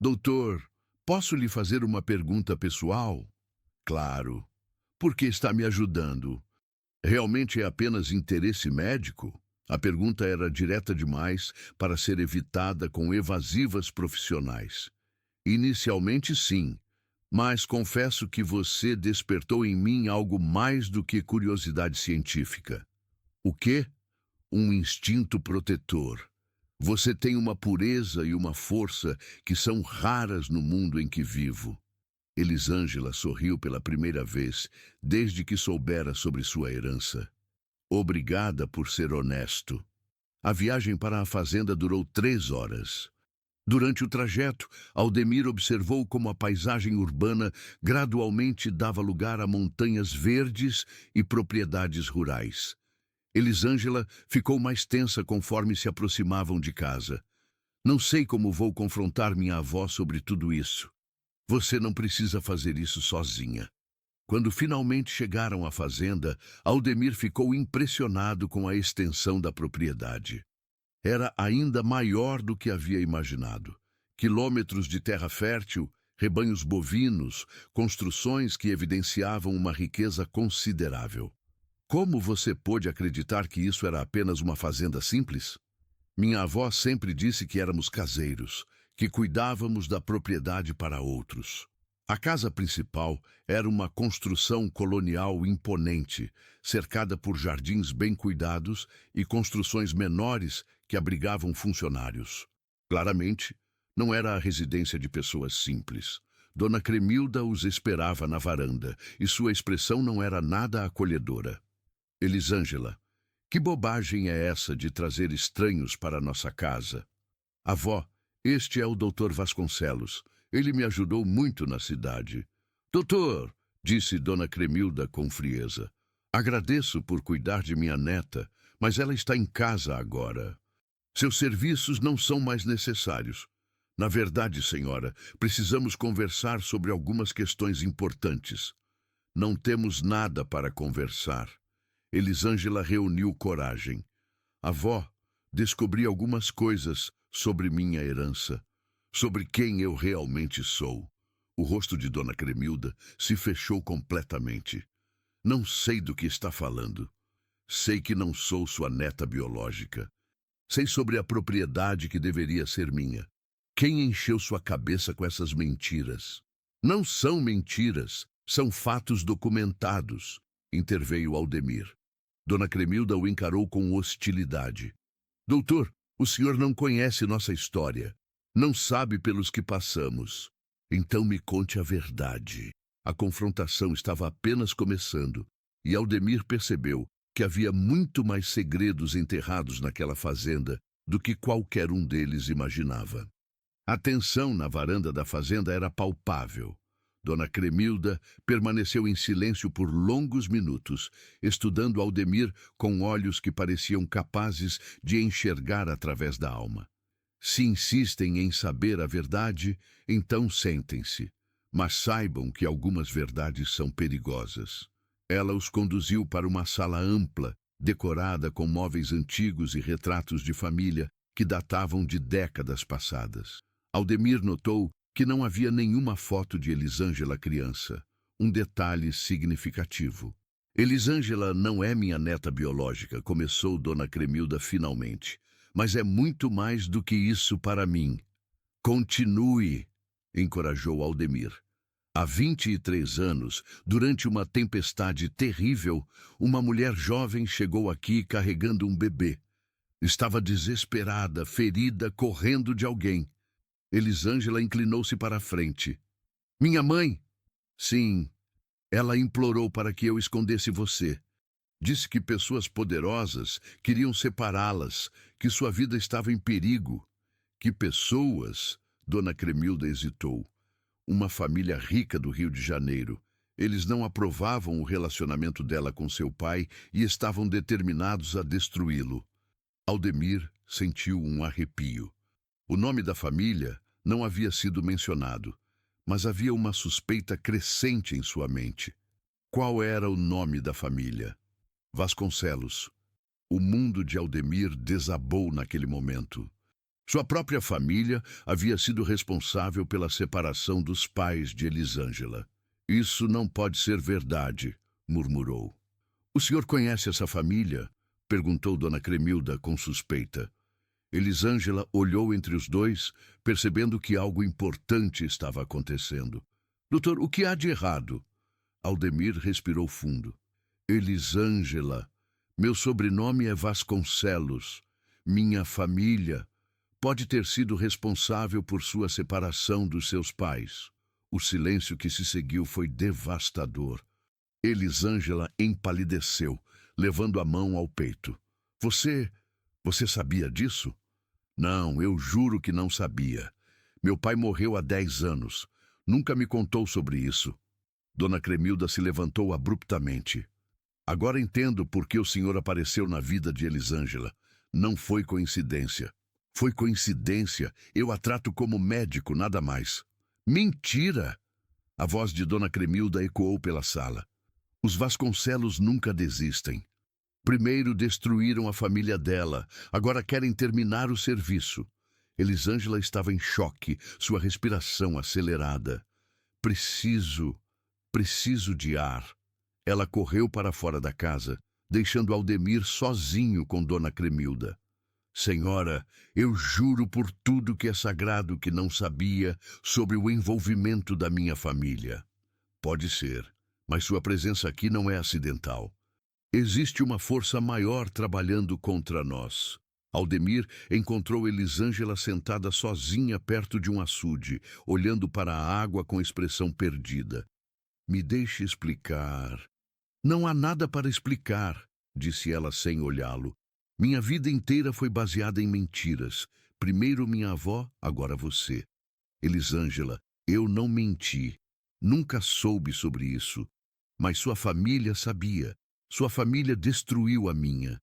Doutor, posso lhe fazer uma pergunta pessoal? Claro. Por que está me ajudando? Realmente é apenas interesse médico? A pergunta era direta demais para ser evitada com evasivas profissionais. Inicialmente, sim, mas confesso que você despertou em mim algo mais do que curiosidade científica. O quê? Um instinto protetor. Você tem uma pureza e uma força que são raras no mundo em que vivo. Elisângela sorriu pela primeira vez desde que soubera sobre sua herança. Obrigada por ser honesto. A viagem para a fazenda durou 3 horas. Durante o trajeto, Aldemir observou como a paisagem urbana gradualmente dava lugar a montanhas verdes e propriedades rurais. Elisângela ficou mais tensa conforme se aproximavam de casa. Não sei como vou confrontar minha avó sobre tudo isso. Você não precisa fazer isso sozinha. Quando finalmente chegaram à fazenda, Aldemir ficou impressionado com a extensão da propriedade. Era ainda maior do que havia imaginado. Quilômetros de terra fértil, rebanhos bovinos, construções que evidenciavam uma riqueza considerável. Como você pôde acreditar que isso era apenas uma fazenda simples? Minha avó sempre disse que éramos caseiros, que cuidávamos da propriedade para outros. A casa principal era uma construção colonial imponente, cercada por jardins bem cuidados e construções menores que abrigavam funcionários. Claramente, não era a residência de pessoas simples. Dona Cremilda os esperava na varanda, e sua expressão não era nada acolhedora. Elisângela, que bobagem é essa de trazer estranhos para nossa casa? Avó, este é o doutor Vasconcelos. Ele me ajudou muito na cidade. Doutor, disse Dona Cremilda com frieza, agradeço por cuidar de minha neta, mas ela está em casa agora. Seus serviços não são mais necessários. Na verdade, senhora, precisamos conversar sobre algumas questões importantes. Não temos nada para conversar. Elisângela reuniu coragem. Avó, descobri algumas coisas sobre minha herança, sobre quem eu realmente sou. O rosto de Dona Cremilda se fechou completamente. Não sei do que está falando. Sei que não sou sua neta biológica. Sei sobre a propriedade que deveria ser minha. Quem encheu sua cabeça com essas mentiras? Não são mentiras, são fatos documentados, interveio Aldemir. Dona Cremilda o encarou com hostilidade. Doutor, o senhor não conhece nossa história. Não sabe pelos que passamos. Então me conte a verdade. A confrontação estava apenas começando, e Aldemir percebeu que havia muito mais segredos enterrados naquela fazenda do que qualquer um deles imaginava. A tensão na varanda da fazenda era palpável. Dona Cremilda permaneceu em silêncio por longos minutos, estudando Aldemir com olhos que pareciam capazes de enxergar através da alma. Se insistem em saber a verdade, então sentem-se, mas saibam que algumas verdades são perigosas. Ela os conduziu para uma sala ampla, decorada com móveis antigos e retratos de família que datavam de décadas passadas. Aldemir notou que não havia nenhuma foto de Elisângela criança, um detalhe significativo. Elisângela não é minha neta biológica, começou Dona Cremilda finalmente, mas é muito mais do que isso para mim. Continue, encorajou Aldemir. Há 23 anos, durante uma tempestade terrível, uma mulher jovem chegou aqui carregando um bebê. Estava desesperada, ferida, correndo de alguém. Elisângela inclinou-se para a frente. Minha mãe? Sim. Ela implorou para que eu escondesse você. Disse que pessoas poderosas queriam separá-las, que sua vida estava em perigo. Que pessoas? Dona Cremilda hesitou. Uma família rica do Rio de Janeiro. Eles não aprovavam o relacionamento dela com seu pai e estavam determinados a destruí-lo. Aldemir sentiu um arrepio. O nome da família não havia sido mencionado, mas havia uma suspeita crescente em sua mente. Qual era o nome da família? Vasconcelos. O mundo de Aldemir desabou naquele momento. Sua própria família havia sido responsável pela separação dos pais de Elisângela. Isso não pode ser verdade, murmurou. O senhor conhece essa família? Perguntou Dona Cremilda com suspeita. Elisângela olhou entre os dois, percebendo que algo importante estava acontecendo. Doutor, o que há de errado? Aldemir respirou fundo. Elisângela, meu sobrenome é Vasconcelos. Minha família pode ter sido responsável por sua separação dos seus pais. O silêncio que se seguiu foi devastador. Elisângela empalideceu, levando a mão ao peito. Você sabia disso? Não, eu juro que não sabia. Meu pai morreu há 10 anos. Nunca me contou sobre isso. Dona Cremilda se levantou abruptamente. Agora entendo por que o senhor apareceu na vida de Elisângela. Não foi coincidência. Foi coincidência. Eu a trato como médico, nada mais. Mentira! A voz de Dona Cremilda ecoou pela sala. Os Vasconcelos nunca desistem. Primeiro destruíram a família dela, agora querem terminar o serviço. Elisângela estava em choque, sua respiração acelerada. Preciso de ar. Ela correu para fora da casa, deixando Aldemir sozinho com Dona Cremilda. Senhora, eu juro por tudo que é sagrado que não sabia sobre o envolvimento da minha família. Pode ser, mas sua presença aqui não é acidental. Existe uma força maior trabalhando contra nós. Aldemir encontrou Elisângela sentada sozinha perto de um açude, olhando para a água com expressão perdida. Me deixe explicar. Não há nada para explicar, disse ela sem olhá-lo. Minha vida inteira foi baseada em mentiras. Primeiro minha avó, agora você. Elisângela, eu não menti. Nunca soube sobre isso. Mas sua família sabia. Sua família destruiu a minha.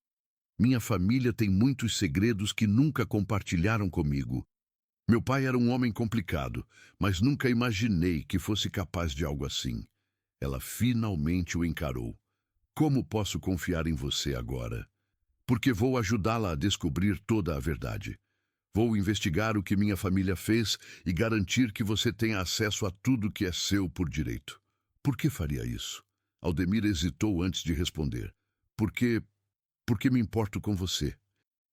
Minha família tem muitos segredos que nunca compartilharam comigo. Meu pai era um homem complicado, mas nunca imaginei que fosse capaz de algo assim. Ela finalmente o encarou. Como posso confiar em você agora? Porque vou ajudá-la a descobrir toda a verdade. Vou investigar o que minha família fez e garantir que você tenha acesso a tudo que é seu por direito. Por que faria isso? Aldemir hesitou antes de responder. Porque me importo com você.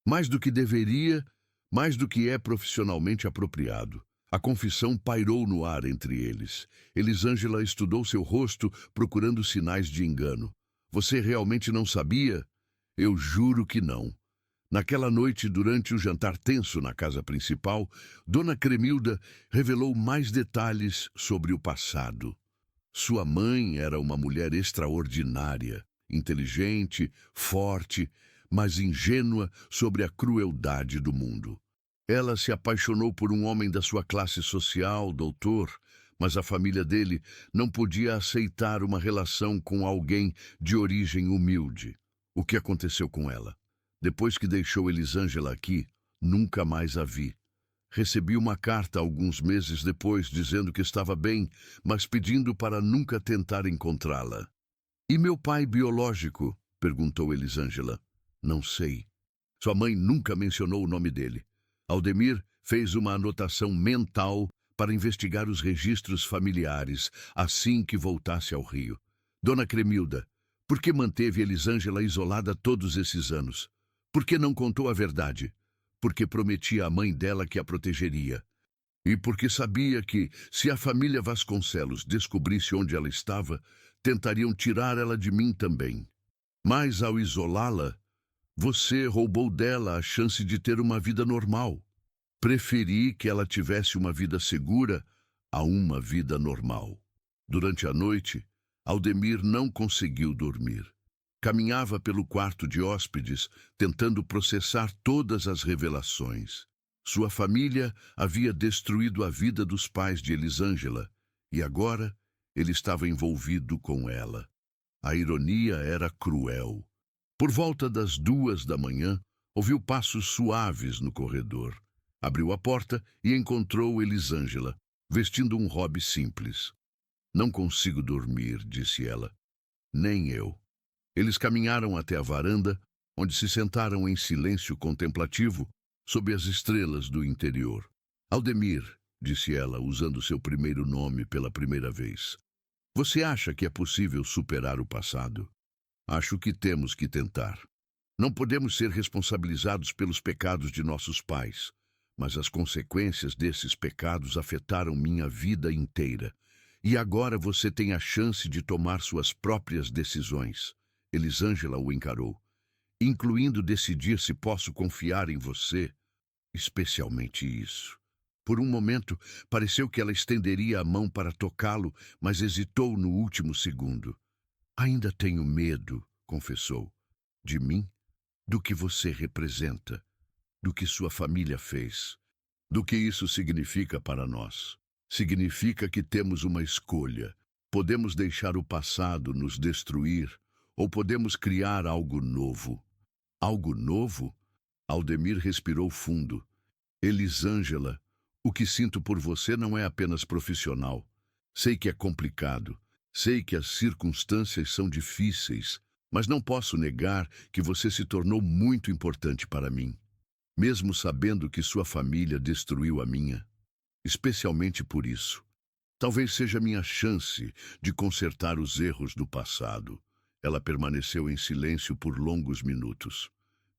Mais do que deveria, mais do que é profissionalmente apropriado. A confissão pairou no ar entre eles. Elisângela estudou seu rosto, procurando sinais de engano. Você realmente não sabia? Eu juro que não. Naquela noite, durante o jantar tenso na casa principal, Dona Cremilda revelou mais detalhes sobre o passado. Sua mãe era uma mulher extraordinária, inteligente, forte, mas ingênua sobre a crueldade do mundo. Ela se apaixonou por um homem da sua classe social, doutor, mas a família dele não podia aceitar uma relação com alguém de origem humilde. O que aconteceu com ela? Depois que deixou Elisângela aqui, nunca mais a vi. Recebi uma carta alguns meses depois dizendo que estava bem, mas pedindo para nunca tentar encontrá-la. E meu pai biológico? Perguntou Elisângela. Não sei. Sua mãe nunca mencionou o nome dele. Aldemir fez uma anotação mental para investigar os registros familiares assim que voltasse ao Rio. Dona Cremilda, por que manteve Elisângela isolada todos esses anos? Por que não contou a verdade? Porque prometia à mãe dela que a protegeria. E porque sabia que, se a família Vasconcelos descobrisse onde ela estava, tentariam tirar ela de mim também. Mas ao isolá-la, você roubou dela a chance de ter uma vida normal. Preferi que ela tivesse uma vida segura a uma vida normal. Durante a noite, Aldemir não conseguiu dormir. Caminhava pelo quarto de hóspedes, tentando processar todas as revelações. Sua família havia destruído a vida dos pais de Elisângela, e agora ele estava envolvido com ela. A ironia era cruel. Por volta das 2 da manhã, ouviu passos suaves no corredor. Abriu a porta e encontrou Elisângela, vestindo um robe simples. Não consigo dormir, disse ela. Nem eu. Eles caminharam até a varanda, onde se sentaram em silêncio contemplativo, sob as estrelas do interior. Aldemir, disse ela, usando seu primeiro nome pela primeira vez. Você acha que é possível superar o passado? Acho que temos que tentar. Não podemos ser responsabilizados pelos pecados de nossos pais, mas as consequências desses pecados afetaram minha vida inteira. E agora você tem a chance de tomar suas próprias decisões. Elisângela o encarou, incluindo decidir se posso confiar em você, especialmente isso. Por um momento, pareceu que ela estenderia a mão para tocá-lo, mas hesitou no último segundo. Ainda tenho medo, confessou, de mim, do que você representa, do que sua família fez, do que isso significa para nós. Significa que temos uma escolha. Podemos deixar o passado nos destruir, ou podemos criar algo novo. Algo novo? Aldemir respirou fundo. Elisângela, o que sinto por você não é apenas profissional. Sei que é complicado. Sei que as circunstâncias são difíceis, mas não posso negar que você se tornou muito importante para mim, mesmo sabendo que sua família destruiu a minha. Especialmente por isso. Talvez seja minha chance de consertar os erros do passado. Ela permaneceu em silêncio por longos minutos.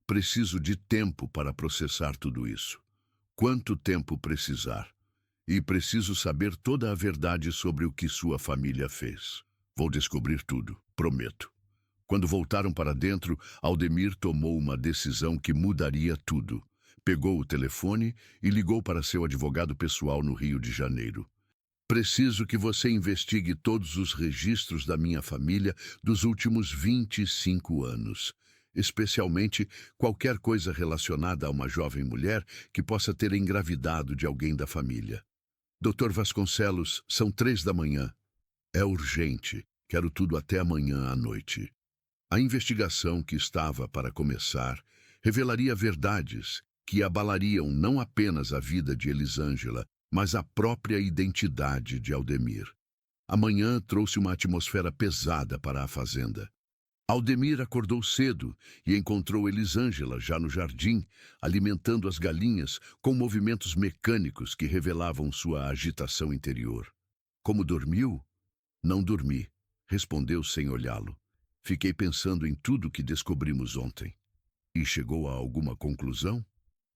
Preciso de tempo para processar tudo isso. Quanto tempo precisar? E preciso saber toda a verdade sobre o que sua família fez. Vou descobrir tudo, prometo. Quando voltaram para dentro, Aldemir tomou uma decisão que mudaria tudo. Pegou o telefone e ligou para seu advogado pessoal no Rio de Janeiro. Preciso que você investigue todos os registros da minha família dos últimos 25 anos, especialmente qualquer coisa relacionada a uma jovem mulher que possa ter engravidado de alguém da família. Dr. Vasconcelos, são 3 da manhã. É urgente. Quero tudo até amanhã à noite. A investigação que estava para começar revelaria verdades que abalariam não apenas a vida de Elisângela, mas a própria identidade de Aldemir. A manhã trouxe uma atmosfera pesada para a fazenda. Aldemir acordou cedo e encontrou Elisângela já no jardim, alimentando as galinhas com movimentos mecânicos que revelavam sua agitação interior. Como dormiu? Não dormi, respondeu sem olhá-lo. Fiquei pensando em tudo que descobrimos ontem. E chegou a alguma conclusão?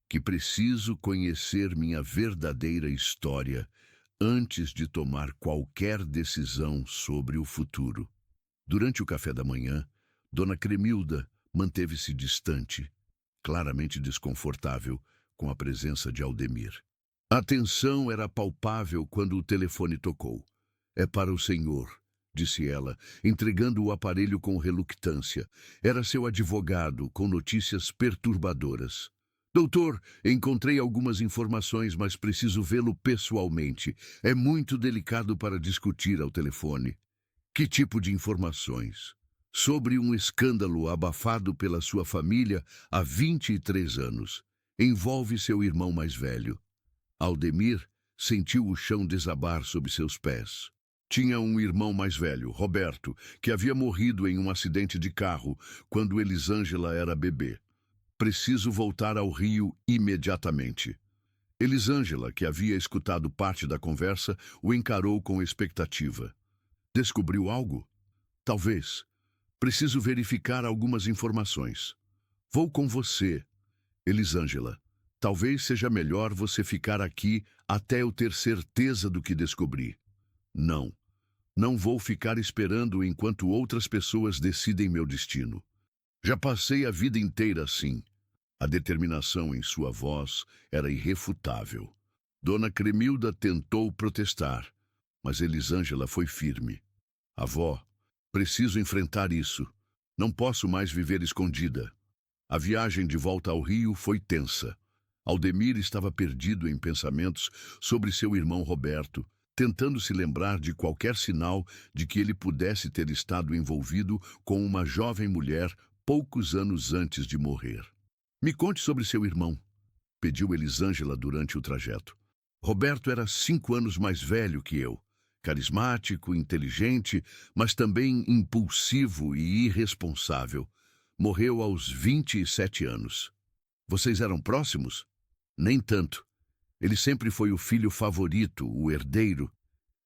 Que preciso conhecer minha verdadeira história antes de tomar qualquer decisão sobre o futuro. Durante o café da manhã, Dona Cremilda manteve-se distante, claramente desconfortável com a presença de Aldemir. A tensão era palpável quando o telefone tocou. É para o senhor, disse ela, entregando o aparelho com relutância. Era seu advogado, com notícias perturbadoras. Doutor, encontrei algumas informações, mas preciso vê-lo pessoalmente. É muito delicado para discutir ao telefone. Que tipo de informações? Sobre um escândalo abafado pela sua família há 23 anos. Envolve seu irmão mais velho. Aldemir sentiu o chão desabar sob seus pés. Tinha um irmão mais velho, Roberto, que havia morrido em um acidente de carro quando Elisângela era bebê. Preciso voltar ao Rio imediatamente. Elisângela, que havia escutado parte da conversa, o encarou com expectativa. Descobriu algo? Talvez. Preciso verificar algumas informações. Vou com você, Elisângela. Talvez seja melhor você ficar aqui até eu ter certeza do que descobri. Não. Não vou ficar esperando enquanto outras pessoas decidem meu destino. Já passei a vida inteira assim. A determinação em sua voz era irrefutável. Dona Cremilda tentou protestar, mas Elisângela foi firme. Avó, preciso enfrentar isso. Não posso mais viver escondida. A viagem de volta ao Rio foi tensa. Aldemir estava perdido em pensamentos sobre seu irmão Roberto, tentando se lembrar de qualquer sinal de que ele pudesse ter estado envolvido com uma jovem mulher poucos anos antes de morrer. Me conte sobre seu irmão, pediu Elisângela durante o trajeto. Roberto era 5 anos mais velho que eu. Carismático, inteligente, mas também impulsivo e irresponsável. Morreu aos 27 anos. Vocês eram próximos? Nem tanto. Ele sempre foi o filho favorito, o herdeiro.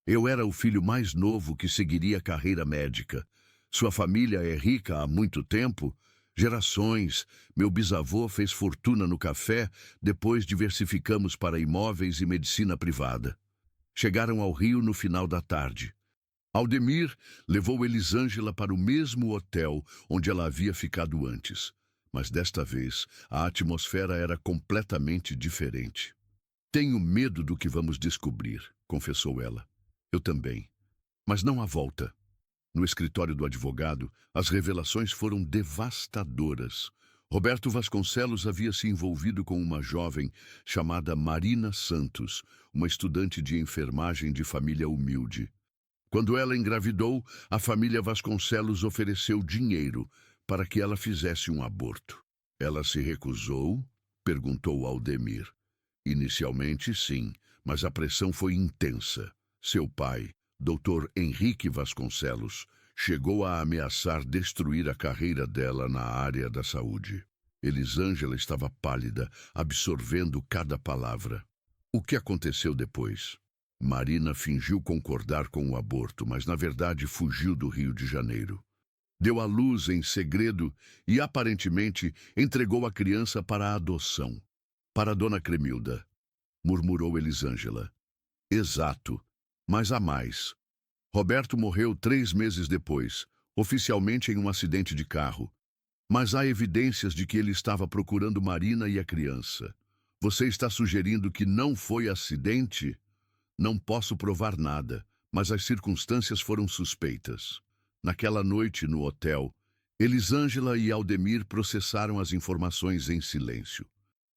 Eu era o filho mais novo que seguiria a carreira médica. Sua família é rica há muito tempo. Gerações. Meu bisavô fez fortuna no café, depois diversificamos para imóveis e medicina privada. Chegaram ao Rio no final da tarde. Aldemir levou Elisângela para o mesmo hotel onde ela havia ficado antes. Mas desta vez, a atmosfera era completamente diferente. Tenho medo do que vamos descobrir, confessou ela. Eu também. Mas não há volta. No escritório do advogado, as revelações foram devastadoras. Roberto Vasconcelos havia se envolvido com uma jovem chamada Marina Santos, uma estudante de enfermagem de família humilde. Quando ela engravidou, a família Vasconcelos ofereceu dinheiro para que ela fizesse um aborto. Ela se recusou? Perguntou Aldemir. Inicialmente, sim, mas a pressão foi intensa. Seu pai, Dr. Henrique Vasconcelos, chegou a ameaçar destruir a carreira dela na área da saúde. Elisângela estava pálida, absorvendo cada palavra. O que aconteceu depois? Marina fingiu concordar com o aborto, mas na verdade fugiu do Rio de Janeiro. Deu à luz em segredo e, aparentemente, entregou a criança para a adoção. Para Dona Cremilda, murmurou Elisângela. Exato, mas há mais. Roberto morreu 3 meses depois, oficialmente em um acidente de carro. Mas há evidências de que ele estava procurando Marina e a criança. Você está sugerindo que não foi acidente? Não posso provar nada, mas as circunstâncias foram suspeitas. Naquela noite, no hotel, Elisângela e Aldemir processaram as informações em silêncio.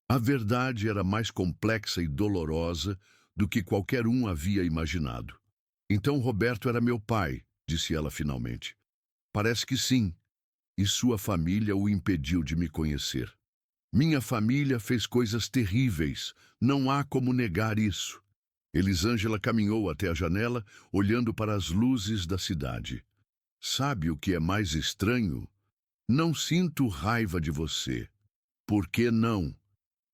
A verdade era mais complexa e dolorosa do que qualquer um havia imaginado. Então Roberto era meu pai, disse ela finalmente. Parece que sim. e sua família o impediu de me conhecer. Minha família fez coisas terríveis, não há como negar isso. Elisângela caminhou até a janela, olhando para as luzes da cidade. Sabe o que é mais estranho? Não sinto raiva de você. Por que não?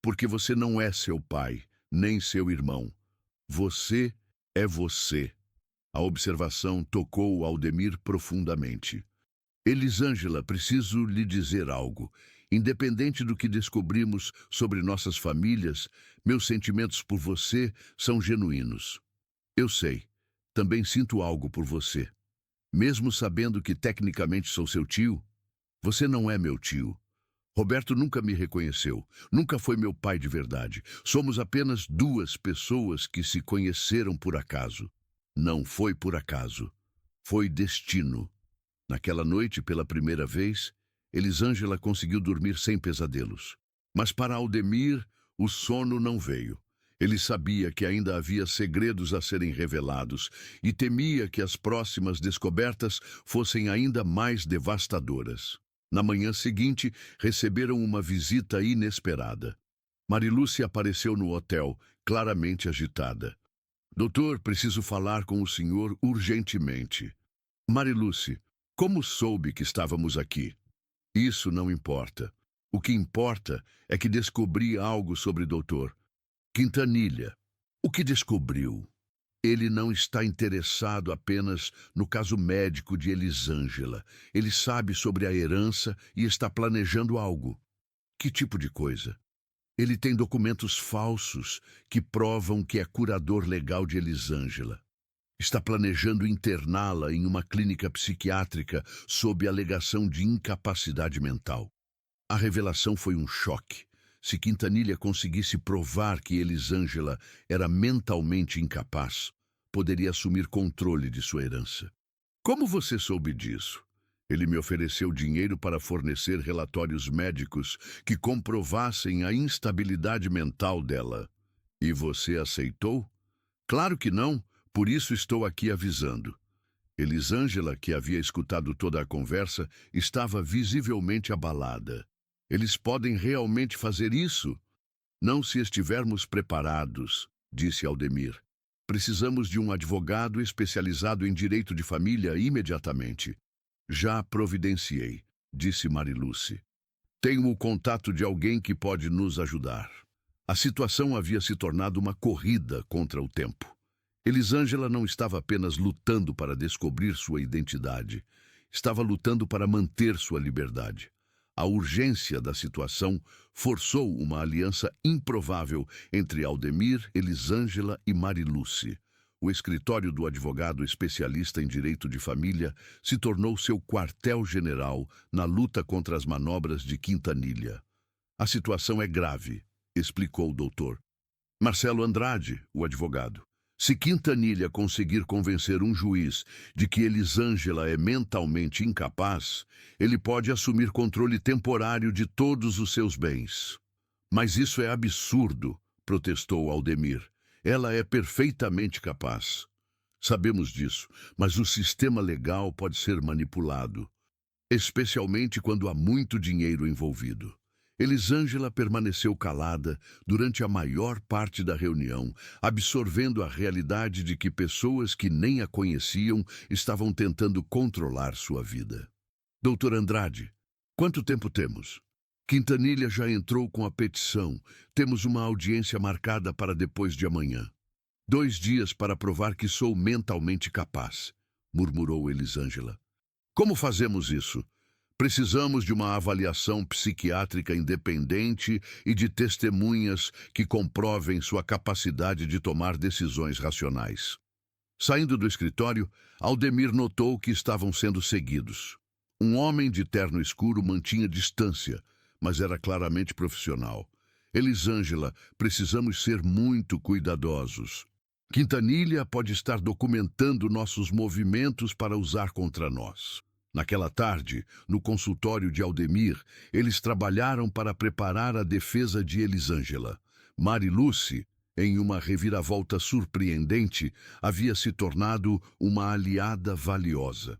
Porque você não é seu pai, nem seu irmão. Você é você. A observação tocou Aldemir profundamente. Elisângela, preciso lhe dizer algo. Independente do que descobrimos sobre nossas famílias, meus sentimentos por você são genuínos. Eu sei, também sinto algo por você. Mesmo sabendo que tecnicamente sou seu tio, você não é meu tio. Roberto nunca me reconheceu, nunca foi meu pai de verdade. Somos apenas duas pessoas que se conheceram por acaso. Não foi por acaso, foi destino. Naquela noite, pela primeira vez, Elisângela conseguiu dormir sem pesadelos. Mas para Aldemir, o sono não veio. Ele sabia que ainda havia segredos a serem revelados e temia que as próximas descobertas fossem ainda mais devastadoras. Na manhã seguinte, receberam uma visita inesperada. Marilúcia apareceu no hotel, claramente agitada. Doutor, preciso falar com o senhor urgentemente. Marilúcia, como soube que estávamos aqui? Isso não importa. O que importa é que descobri algo sobre doutor Quintanilha. O que descobriu? Ele não está interessado apenas no caso médico de Elisângela. Ele sabe sobre a herança e está planejando algo. Que tipo de coisa? Ele tem documentos falsos que provam que é curador legal de Elisângela. Está planejando interná-la em uma clínica psiquiátrica sob alegação de incapacidade mental. A revelação foi um choque. Se Quintanilha conseguisse provar que Elisângela era mentalmente incapaz, poderia assumir controle de sua herança. Como você soube disso? Ele me ofereceu dinheiro para fornecer relatórios médicos que comprovassem a instabilidade mental dela. E você aceitou? Claro que não, por isso estou aqui avisando. Elisângela, que havia escutado toda a conversa, estava visivelmente abalada. Eles podem realmente fazer isso? Não se estivermos preparados, disse Aldemir. Precisamos de um advogado especializado em direito de família imediatamente. Já providenciei, disse Marilúcia. Tenho o contato de alguém que pode nos ajudar. A situação havia se tornado uma corrida contra o tempo. Elisângela não estava apenas lutando para descobrir sua identidade, estava lutando para manter sua liberdade. A urgência da situação forçou uma aliança improvável entre Aldemir, Elisângela e Marilúcia. O escritório do advogado especialista em direito de família se tornou seu quartel-general na luta contra as manobras de Quintanilha. A situação é grave, explicou o doutor Marcelo Andrade, o advogado. Se Quintanilha conseguir convencer um juiz de que Elisângela é mentalmente incapaz, ele pode assumir controle temporário de todos os seus bens. Mas isso é absurdo, protestou Aldemir. Ela é perfeitamente capaz. Sabemos disso, mas o sistema legal pode ser manipulado, especialmente quando há muito dinheiro envolvido. Elisângela permaneceu calada durante a maior parte da reunião, absorvendo a realidade de que pessoas que nem a conheciam estavam tentando controlar sua vida. Doutor Andrade, quanto tempo temos? Quintanilha já entrou com a petição. Temos uma audiência marcada para depois de amanhã. 2 dias para provar que sou mentalmente capaz, murmurou Elisângela. Como fazemos isso? Precisamos de uma avaliação psiquiátrica independente e de testemunhas que comprovem sua capacidade de tomar decisões racionais. Saindo do escritório, Aldemir notou que estavam sendo seguidos. Um homem de terno escuro mantinha distância, mas era claramente profissional. Elisângela, precisamos ser muito cuidadosos. Quintanilha pode estar documentando nossos movimentos para usar contra nós. Naquela tarde, no consultório de Aldemir, eles trabalharam para preparar a defesa de Elisângela. Marilúcia, em uma reviravolta surpreendente, havia se tornado uma aliada valiosa.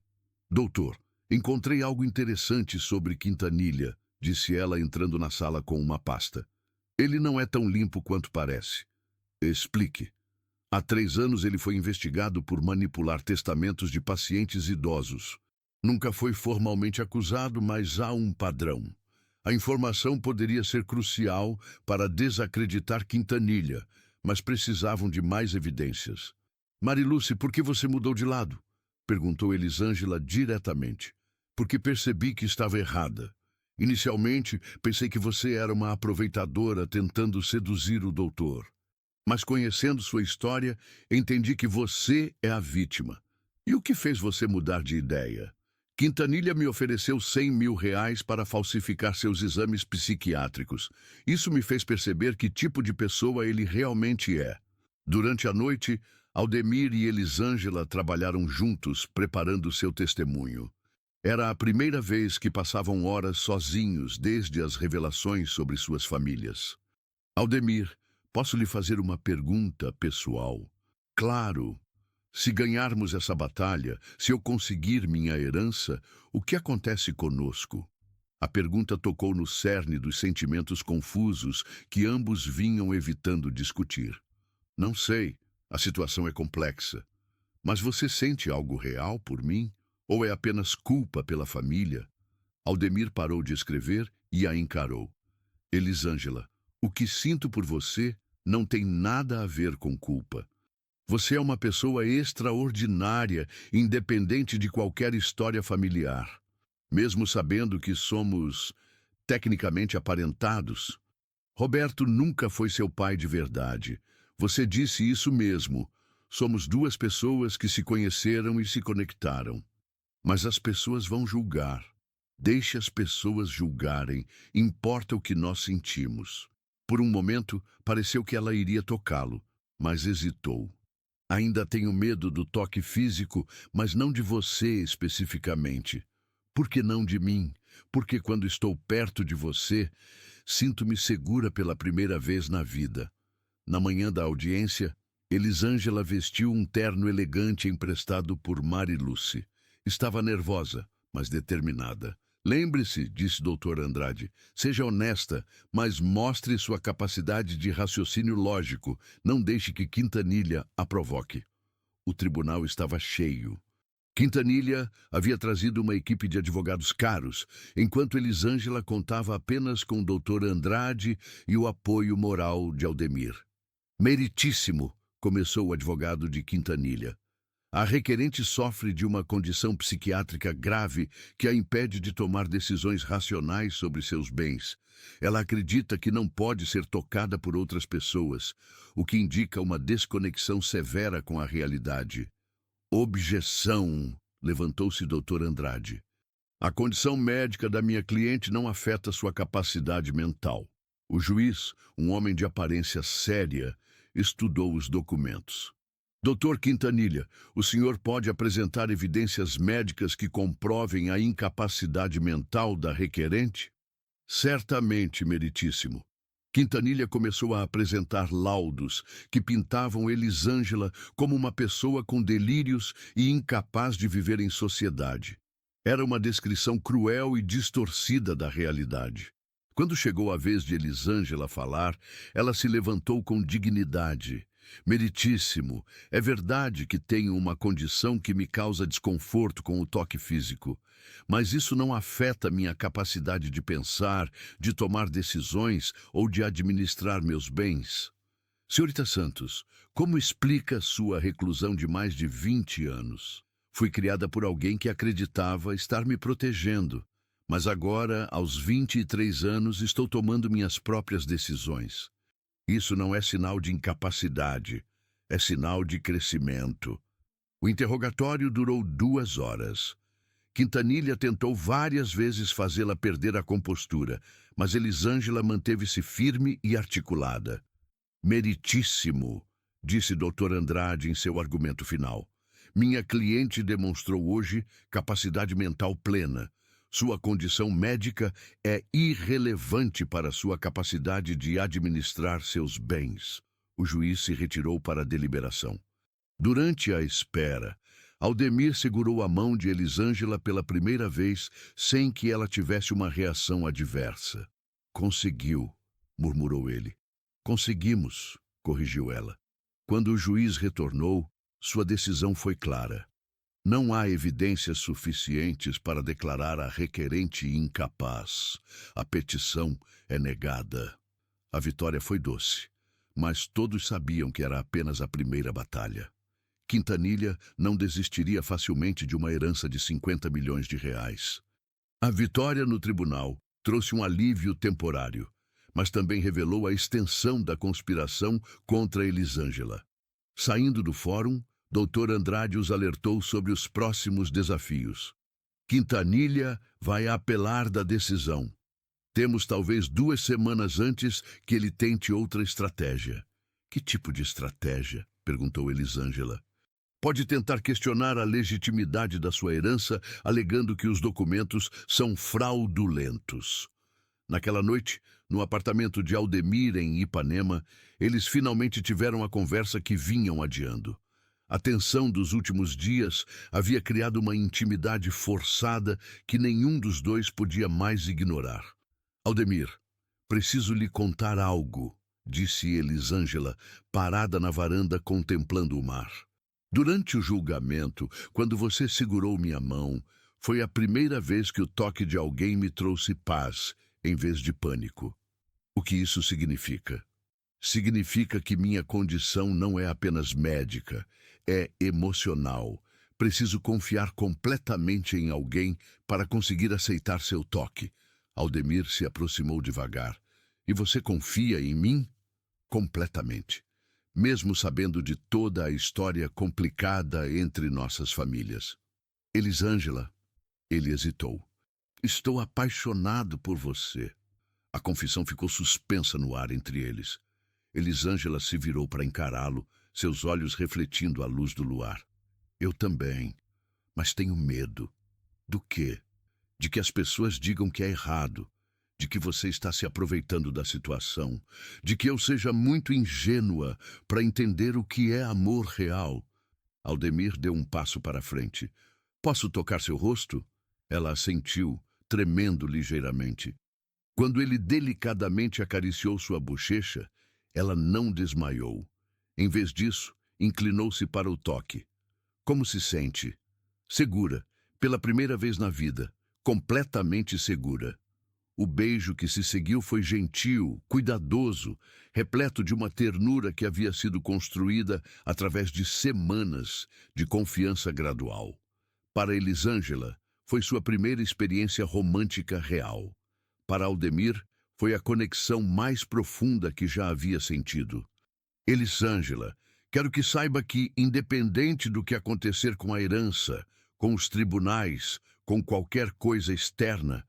Doutor, Encontrei algo interessante sobre Quintanilha, disse ela entrando na sala com uma pasta. Ele não é tão limpo quanto parece. Explique. Há 3 anos ele foi investigado por manipular testamentos de pacientes idosos. Nunca foi formalmente acusado, mas há um padrão. A informação poderia ser crucial para desacreditar Quintanilha, mas precisavam de mais evidências. Mariluce, por que você mudou de lado? Perguntou Elisângela diretamente. Porque percebi que estava errada. Inicialmente, pensei que você era uma aproveitadora tentando seduzir o doutor. Mas conhecendo sua história, entendi que você é a vítima. E o que fez você mudar de ideia? Quintanilha me ofereceu R$ 100.000 para falsificar seus exames psiquiátricos. Isso me fez perceber que tipo de pessoa ele realmente é. Durante a noite, Aldemir e Elisângela trabalharam juntos, preparando seu testemunho. Era a primeira vez que passavam horas sozinhos desde as revelações sobre suas famílias. Aldemir, posso lhe fazer uma pergunta pessoal? Claro. Se ganharmos essa batalha, se eu conseguir minha herança, o que acontece conosco? A pergunta tocou no cerne dos sentimentos confusos que ambos vinham evitando discutir. Não sei, a situação é complexa. Mas você sente algo real por mim? Ou é apenas culpa pela família? Aldemir parou de escrever e a encarou. Elisângela, o que sinto por você não tem nada a ver com culpa. Você é uma pessoa extraordinária, independente de qualquer história familiar. Mesmo sabendo que somos tecnicamente aparentados. Roberto nunca foi seu pai de verdade. Você disse isso mesmo. Somos 2 pessoas que se conheceram e se conectaram. Mas as pessoas vão julgar. Deixe as pessoas julgarem, importa o que nós sentimos. Por um momento, pareceu que ela iria tocá-lo, mas hesitou. Ainda tenho medo do toque físico, mas não de você especificamente. Por que não de mim? Porque quando estou perto de você, sinto-me segura pela primeira vez na vida. Na manhã da audiência, Elisângela vestiu um terno elegante emprestado por Mariluce. Estava nervosa, mas determinada. Lembre-se, disse Dr. Andrade, seja honesta, mas mostre sua capacidade de raciocínio lógico. Não deixe que Quintanilha a provoque. O tribunal estava cheio. Quintanilha havia trazido uma equipe de advogados caros, enquanto Elisângela contava apenas com o Dr. Andrade e o apoio moral de Aldemir. Meritíssimo, começou o advogado de Quintanilha. A requerente sofre de uma condição psiquiátrica grave que a impede de tomar decisões racionais sobre seus bens. Ela acredita que não pode ser tocada por outras pessoas, o que indica uma desconexão severa com a realidade. Objeção, levantou-se Dr. Andrade. A condição médica da minha cliente não afeta sua capacidade mental. O juiz, um homem de aparência séria, estudou os documentos. Dr. Quintanilha, o senhor pode apresentar evidências médicas que comprovem a incapacidade mental da requerente? Certamente, meritíssimo. Quintanilha começou a apresentar laudos que pintavam Elisângela como uma pessoa com delírios e incapaz de viver em sociedade. Era uma descrição cruel e distorcida da realidade. Quando chegou a vez de Elisângela falar, ela se levantou com dignidade. Meritíssimo, é verdade que tenho uma condição que me causa desconforto com o toque físico, mas isso não afeta minha capacidade de pensar, de tomar decisões ou de administrar meus bens. Senhorita Santos, como explica sua reclusão de mais de 20 anos? Fui criada por alguém que acreditava estar me protegendo, mas agora, aos 23 anos, estou tomando minhas próprias decisões. Isso não é sinal de incapacidade, é sinal de crescimento. O interrogatório durou 2 horas. Quintanilha tentou várias vezes fazê-la perder a compostura, mas Elisângela manteve-se firme e articulada. Meritíssimo, disse Dr. Andrade em seu argumento final. Minha cliente demonstrou hoje capacidade mental plena. Sua condição médica é irrelevante para sua capacidade de administrar seus bens. O juiz se retirou para a deliberação. Durante a espera, Aldemir segurou a mão de Elisângela pela primeira vez sem que ela tivesse uma reação adversa. Conseguiu, murmurou ele. Conseguimos, corrigiu ela. Quando o juiz retornou, sua decisão foi clara. Não há evidências suficientes para declarar a requerente incapaz. A petição é negada. A vitória foi doce, mas todos sabiam que era apenas a primeira batalha. Quintanilha não desistiria facilmente de uma herança de 50 milhões de reais. A vitória no tribunal trouxe um alívio temporário, mas também revelou a extensão da conspiração contra Elisângela. Saindo do fórum, Dr. Andrade os alertou sobre os próximos desafios. Quintanilha vai apelar da decisão. Temos talvez 2 semanas antes que ele tente outra estratégia. Que tipo de estratégia? Perguntou Elisângela. Pode tentar questionar a legitimidade da sua herança, alegando que os documentos são fraudulentos. Naquela noite, no apartamento de Aldemir, em Ipanema, eles finalmente tiveram a conversa que vinham adiando. A tensão dos últimos dias havia criado uma intimidade forçada que nenhum dos dois podia mais ignorar. Aldemir, preciso lhe contar algo, disse Elisângela, parada na varanda contemplando o mar. Durante o julgamento, quando você segurou minha mão, foi a primeira vez que o toque de alguém me trouxe paz, em vez de pânico. O que isso significa? Significa que minha condição não é apenas médica, é emocional. Preciso confiar completamente em alguém para conseguir aceitar seu toque. Aldemir se aproximou devagar. E você confia em mim? Completamente. Mesmo sabendo de toda a história complicada entre nossas famílias. Elisângela, ele hesitou. Estou apaixonado por você. A confissão ficou suspensa no ar entre eles. Elisângela se virou para encará-lo, seus olhos refletindo a luz do luar. Eu também, mas tenho medo. Do quê? De que as pessoas digam que é errado, de que você está se aproveitando da situação, de que eu seja muito ingênua para entender o que é amor real. Aldemir deu um passo para a frente. Posso tocar seu rosto? Ela assentiu, tremendo ligeiramente. Quando ele delicadamente acariciou sua bochecha, ela não desmaiou. Em vez disso, inclinou-se para o toque. Como se sente? Segura, pela primeira vez na vida, completamente segura. O beijo que se seguiu foi gentil, cuidadoso, repleto de uma ternura que havia sido construída através de semanas de confiança gradual. Para Elisângela, foi sua primeira experiência romântica real. Para Aldemir, foi a conexão mais profunda que já havia sentido. Elisângela, quero que saiba que, independente do que acontecer com a herança, com os tribunais, com qualquer coisa externa,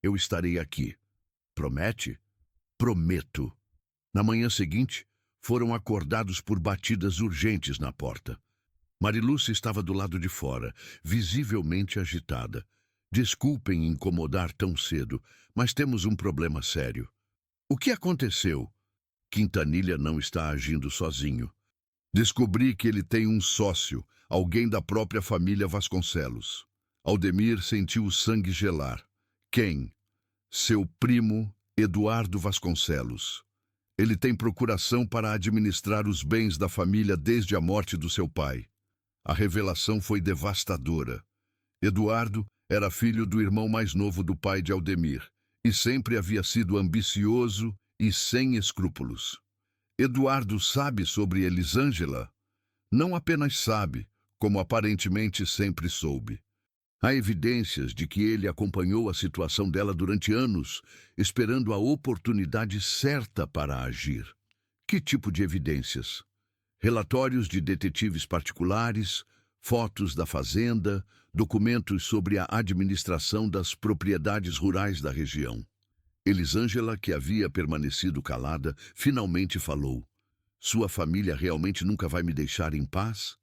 eu estarei aqui. Promete? Prometo. Na manhã seguinte, foram acordados por batidas urgentes na porta. Marilúcia estava do lado de fora, visivelmente agitada. Desculpem incomodar tão cedo, mas temos um problema sério. O que aconteceu? Quintanilha não está agindo sozinho. Descobri que ele tem um sócio, alguém da própria família Vasconcelos. Aldemir sentiu o sangue gelar. Quem? Seu primo, Eduardo Vasconcelos. Ele tem procuração para administrar os bens da família desde a morte do seu pai. A revelação foi devastadora. Eduardo era filho do irmão mais novo do pai de Aldemir e sempre havia sido ambicioso e sem escrúpulos. Eduardo sabe sobre Elisângela? Não apenas sabe, como aparentemente sempre soube. Há evidências de que ele acompanhou a situação dela durante anos, esperando a oportunidade certa para agir. Que tipo de evidências? Relatórios de detetives particulares, fotos da fazenda, documentos sobre a administração das propriedades rurais da região. Elisângela, que havia permanecido calada, finalmente falou. Sua família realmente nunca vai me deixar em paz?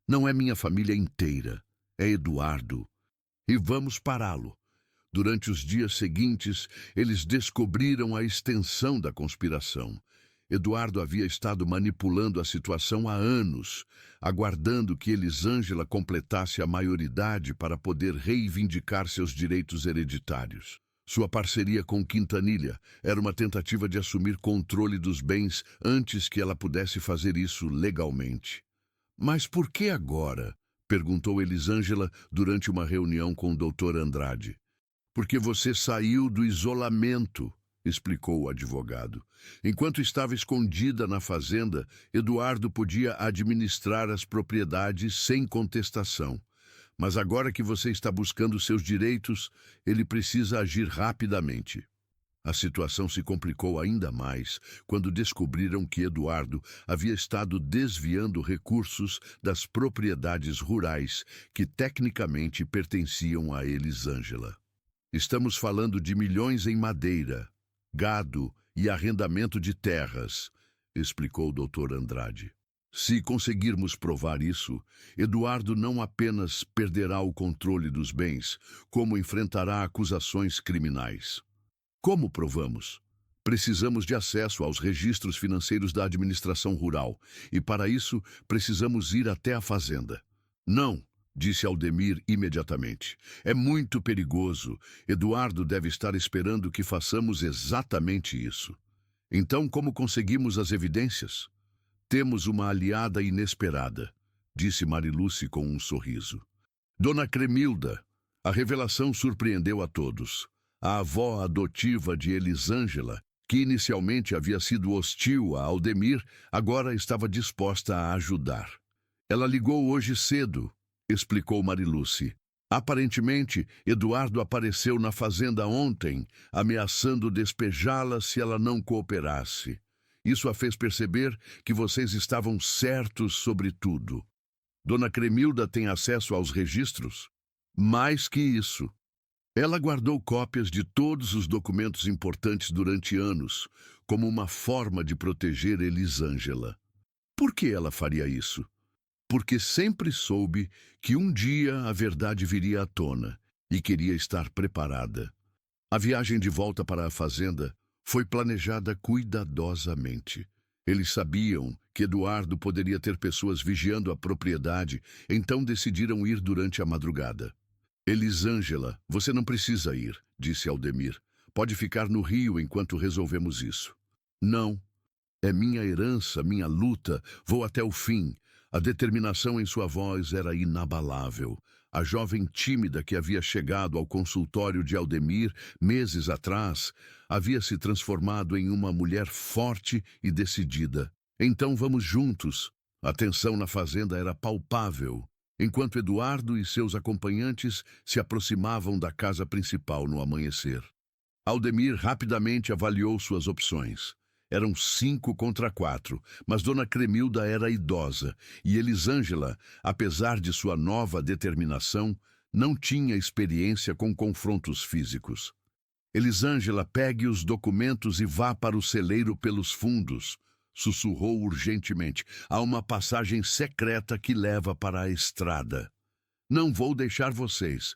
Não é minha família inteira, é Eduardo. E vamos pará-lo. Durante os dias seguintes, eles descobriram a extensão da conspiração. Eduardo havia estado manipulando a situação há anos, aguardando que Elisângela completasse a maioridade para poder reivindicar seus direitos hereditários. Sua parceria com Quintanilha era uma tentativa de assumir controle dos bens antes que ela pudesse fazer isso legalmente. Mas por que agora? Perguntou Elisângela durante uma reunião com o Dr. Andrade. Porque você saiu do isolamento, explicou o advogado. Enquanto estava escondida na fazenda, Eduardo podia administrar as propriedades sem contestação. Mas agora que você está buscando seus direitos, ele precisa agir rapidamente. A situação se complicou ainda mais quando descobriram que Eduardo havia estado desviando recursos das propriedades rurais que tecnicamente pertenciam a Elisângela. Estamos falando de milhões em madeira, gado e arrendamento de terras, explicou o Dr. Andrade. Se conseguirmos provar isso, Eduardo não apenas perderá o controle dos bens, como enfrentará acusações criminais. Como provamos? Precisamos de acesso aos registros financeiros da administração rural, e para isso precisamos ir até a fazenda. Não, disse Aldemir imediatamente. É muito perigoso. Eduardo deve estar esperando que façamos exatamente isso. Então, como conseguimos as evidências? Temos uma aliada inesperada, disse Mariluce com um sorriso. Dona Cremilda. A revelação surpreendeu a todos. A avó adotiva de Elisângela, que inicialmente havia sido hostil a Aldemir, agora estava disposta a ajudar. Ela ligou hoje cedo, explicou Mariluce. Aparentemente, Eduardo apareceu na fazenda ontem, ameaçando despejá-la se ela não cooperasse. Isso a fez perceber que vocês estavam certos sobre tudo. Dona Cremilda tem acesso aos registros? Mais que isso. Ela guardou cópias de todos os documentos importantes durante anos, como uma forma de proteger Elisângela. Por que ela faria isso? Porque sempre soube que um dia a verdade viria à tona e queria estar preparada. A viagem de volta para a fazenda foi planejada cuidadosamente. Eles sabiam que Eduardo poderia ter pessoas vigiando a propriedade, então decidiram ir durante a madrugada. Elisângela, você não precisa ir, disse Aldemir. Pode ficar no Rio enquanto resolvemos isso. Não. É minha herança, minha luta. Vou até o fim. A determinação em sua voz era inabalável. A jovem tímida que havia chegado ao consultório de Aldemir meses atrás havia se transformado em uma mulher forte e decidida. Então vamos juntos. A tensão na fazenda era palpável, enquanto Eduardo e seus acompanhantes se aproximavam da casa principal no amanhecer. Aldemir rapidamente avaliou suas opções. Eram 5 contra 4, mas Dona Cremilda era idosa e Elisângela, apesar de sua nova determinação, não tinha experiência com confrontos físicos. Elisângela, pegue os documentos e vá para o celeiro pelos fundos, sussurrou urgentemente. Há uma passagem secreta que leva para a estrada. Não vou deixar vocês.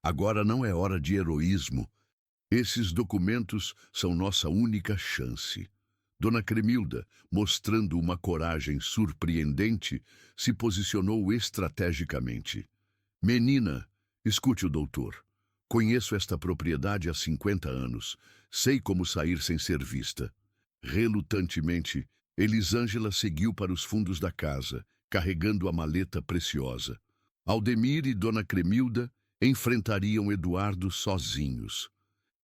Agora não é hora de heroísmo. Esses documentos são nossa única chance. Dona Cremilda, mostrando uma coragem surpreendente, se posicionou estrategicamente. Menina, escute o doutor. Conheço esta propriedade há 50 anos. Sei como sair sem ser vista. Relutantemente, Elisângela seguiu para os fundos da casa, carregando a maleta preciosa. Aldemir e Dona Cremilda enfrentariam Eduardo sozinhos.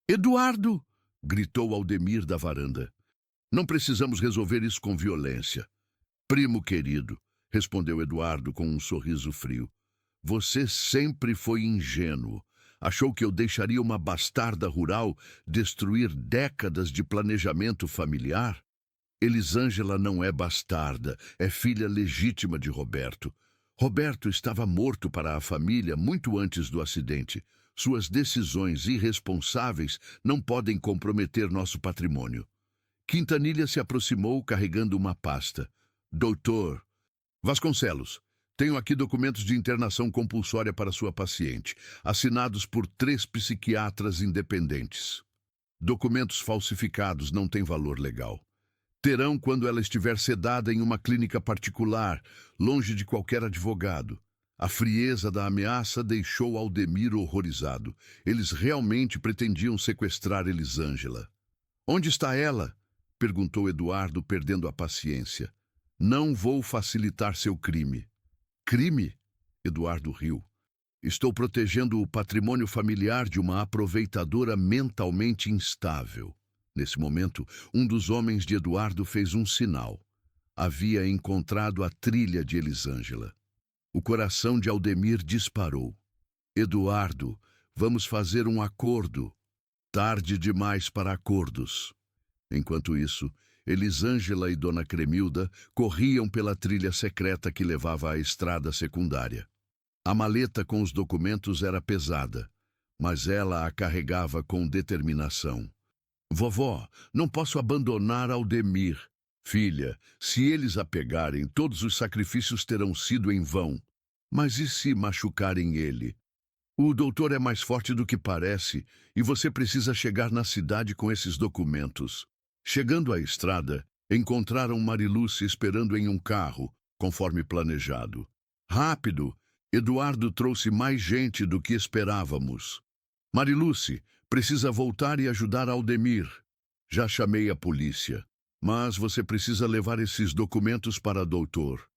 Eduardo! Gritou Aldemir da varanda. Não precisamos resolver isso com violência. Primo querido, respondeu Eduardo com um sorriso frio. Você sempre foi ingênuo. Achou que eu deixaria uma bastarda rural destruir décadas de planejamento familiar? Elisângela não é bastarda, é filha legítima de Roberto. Roberto estava morto para a família muito antes do acidente. Suas decisões irresponsáveis não podem comprometer nosso patrimônio. Quintanilha se aproximou carregando uma pasta. Doutor Vasconcelos, tenho aqui documentos de internação compulsória para sua paciente, assinados por 3 psiquiatras independentes. Documentos falsificados não têm valor legal. Terão quando ela estiver sedada em uma clínica particular, longe de qualquer advogado. A frieza da ameaça deixou Aldemir horrorizado. Eles realmente pretendiam sequestrar Elisângela. Onde está ela? Perguntou Eduardo, perdendo a paciência. Não vou facilitar seu crime. Crime? Eduardo riu. Estou protegendo o patrimônio familiar de uma aproveitadora mentalmente instável. Nesse momento, um dos homens de Eduardo fez um sinal. Havia encontrado a trilha de Elisângela. O coração de Aldemir disparou. Eduardo, vamos fazer um acordo. Tarde demais para acordos. Enquanto isso, Elisângela e Dona Cremilda corriam pela trilha secreta que levava à estrada secundária. A maleta com os documentos era pesada, mas ela a carregava com determinação. Vovó, não posso abandonar Aldemir. Filha, se eles a pegarem, todos os sacrifícios terão sido em vão. Mas e se machucarem ele? O doutor é mais forte do que parece e você precisa chegar na cidade com esses documentos. Chegando à estrada, encontraram Mariluce esperando em um carro, conforme planejado. Rápido! Eduardo trouxe mais gente do que esperávamos. Mariluce, precisa voltar e ajudar Aldemir. Já chamei a polícia, mas você precisa levar esses documentos para doutor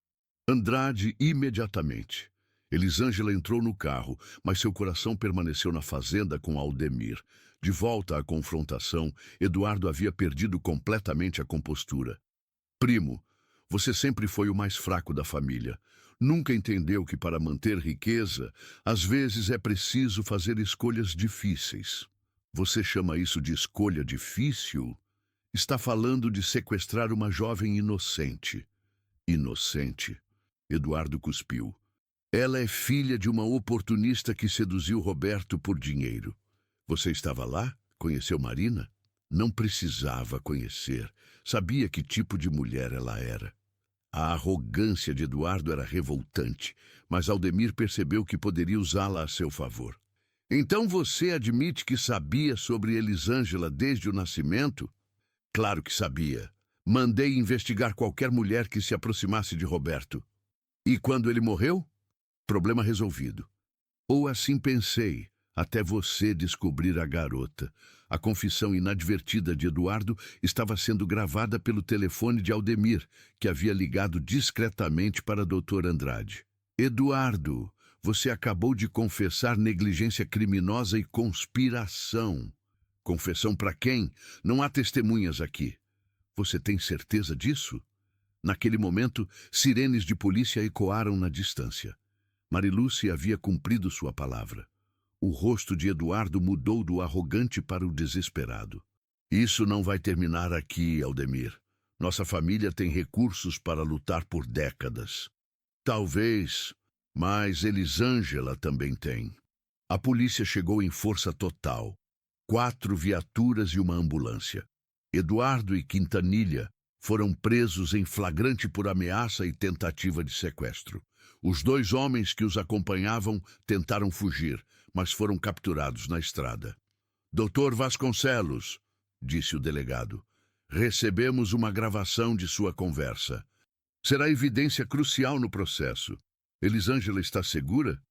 Andrade imediatamente. Elisângela entrou no carro, mas seu coração permaneceu na fazenda com Aldemir. De volta à confrontação, Eduardo havia perdido completamente a compostura. Primo, você sempre foi o mais fraco da família. Nunca entendeu que para manter riqueza, às vezes é preciso fazer escolhas difíceis. Você chama isso de escolha difícil? Está falando de sequestrar uma jovem inocente. Inocente? Eduardo cuspiu. Ela é filha de uma oportunista que seduziu Roberto por dinheiro. Você estava lá? Conheceu Marina? Não precisava conhecer. Sabia que tipo de mulher ela era. A arrogância de Eduardo era revoltante, mas Aldemir percebeu que poderia usá-la a seu favor. Então você admite que sabia sobre Elisângela desde o nascimento? Claro que sabia. Mandei investigar qualquer mulher que se aproximasse de Roberto. E quando ele morreu? Problema resolvido. Ou assim pensei, até você descobrir a garota. A confissão inadvertida de Eduardo estava sendo gravada pelo telefone de Aldemir, que havia ligado discretamente para Dr. Andrade. Eduardo, você acabou de confessar negligência criminosa e conspiração. Confissão para quem? Não há testemunhas aqui. Você tem certeza disso? Naquele momento, sirenes de polícia ecoaram na distância. Mariluce havia cumprido sua palavra. O rosto de Eduardo mudou do arrogante para o desesperado. Isso não vai terminar aqui, Aldemir. Nossa família tem recursos para lutar por décadas. Talvez, mas Elisângela também tem. A polícia chegou em força total. 4 viaturas e uma ambulância. Eduardo e Quintanilha foram presos em flagrante por ameaça e tentativa de sequestro. Os 2 homens que os acompanhavam tentaram fugir, mas foram capturados na estrada. Doutor Vasconcelos, disse o delegado, recebemos uma gravação de sua conversa. Será evidência crucial no processo. Elisângela está segura?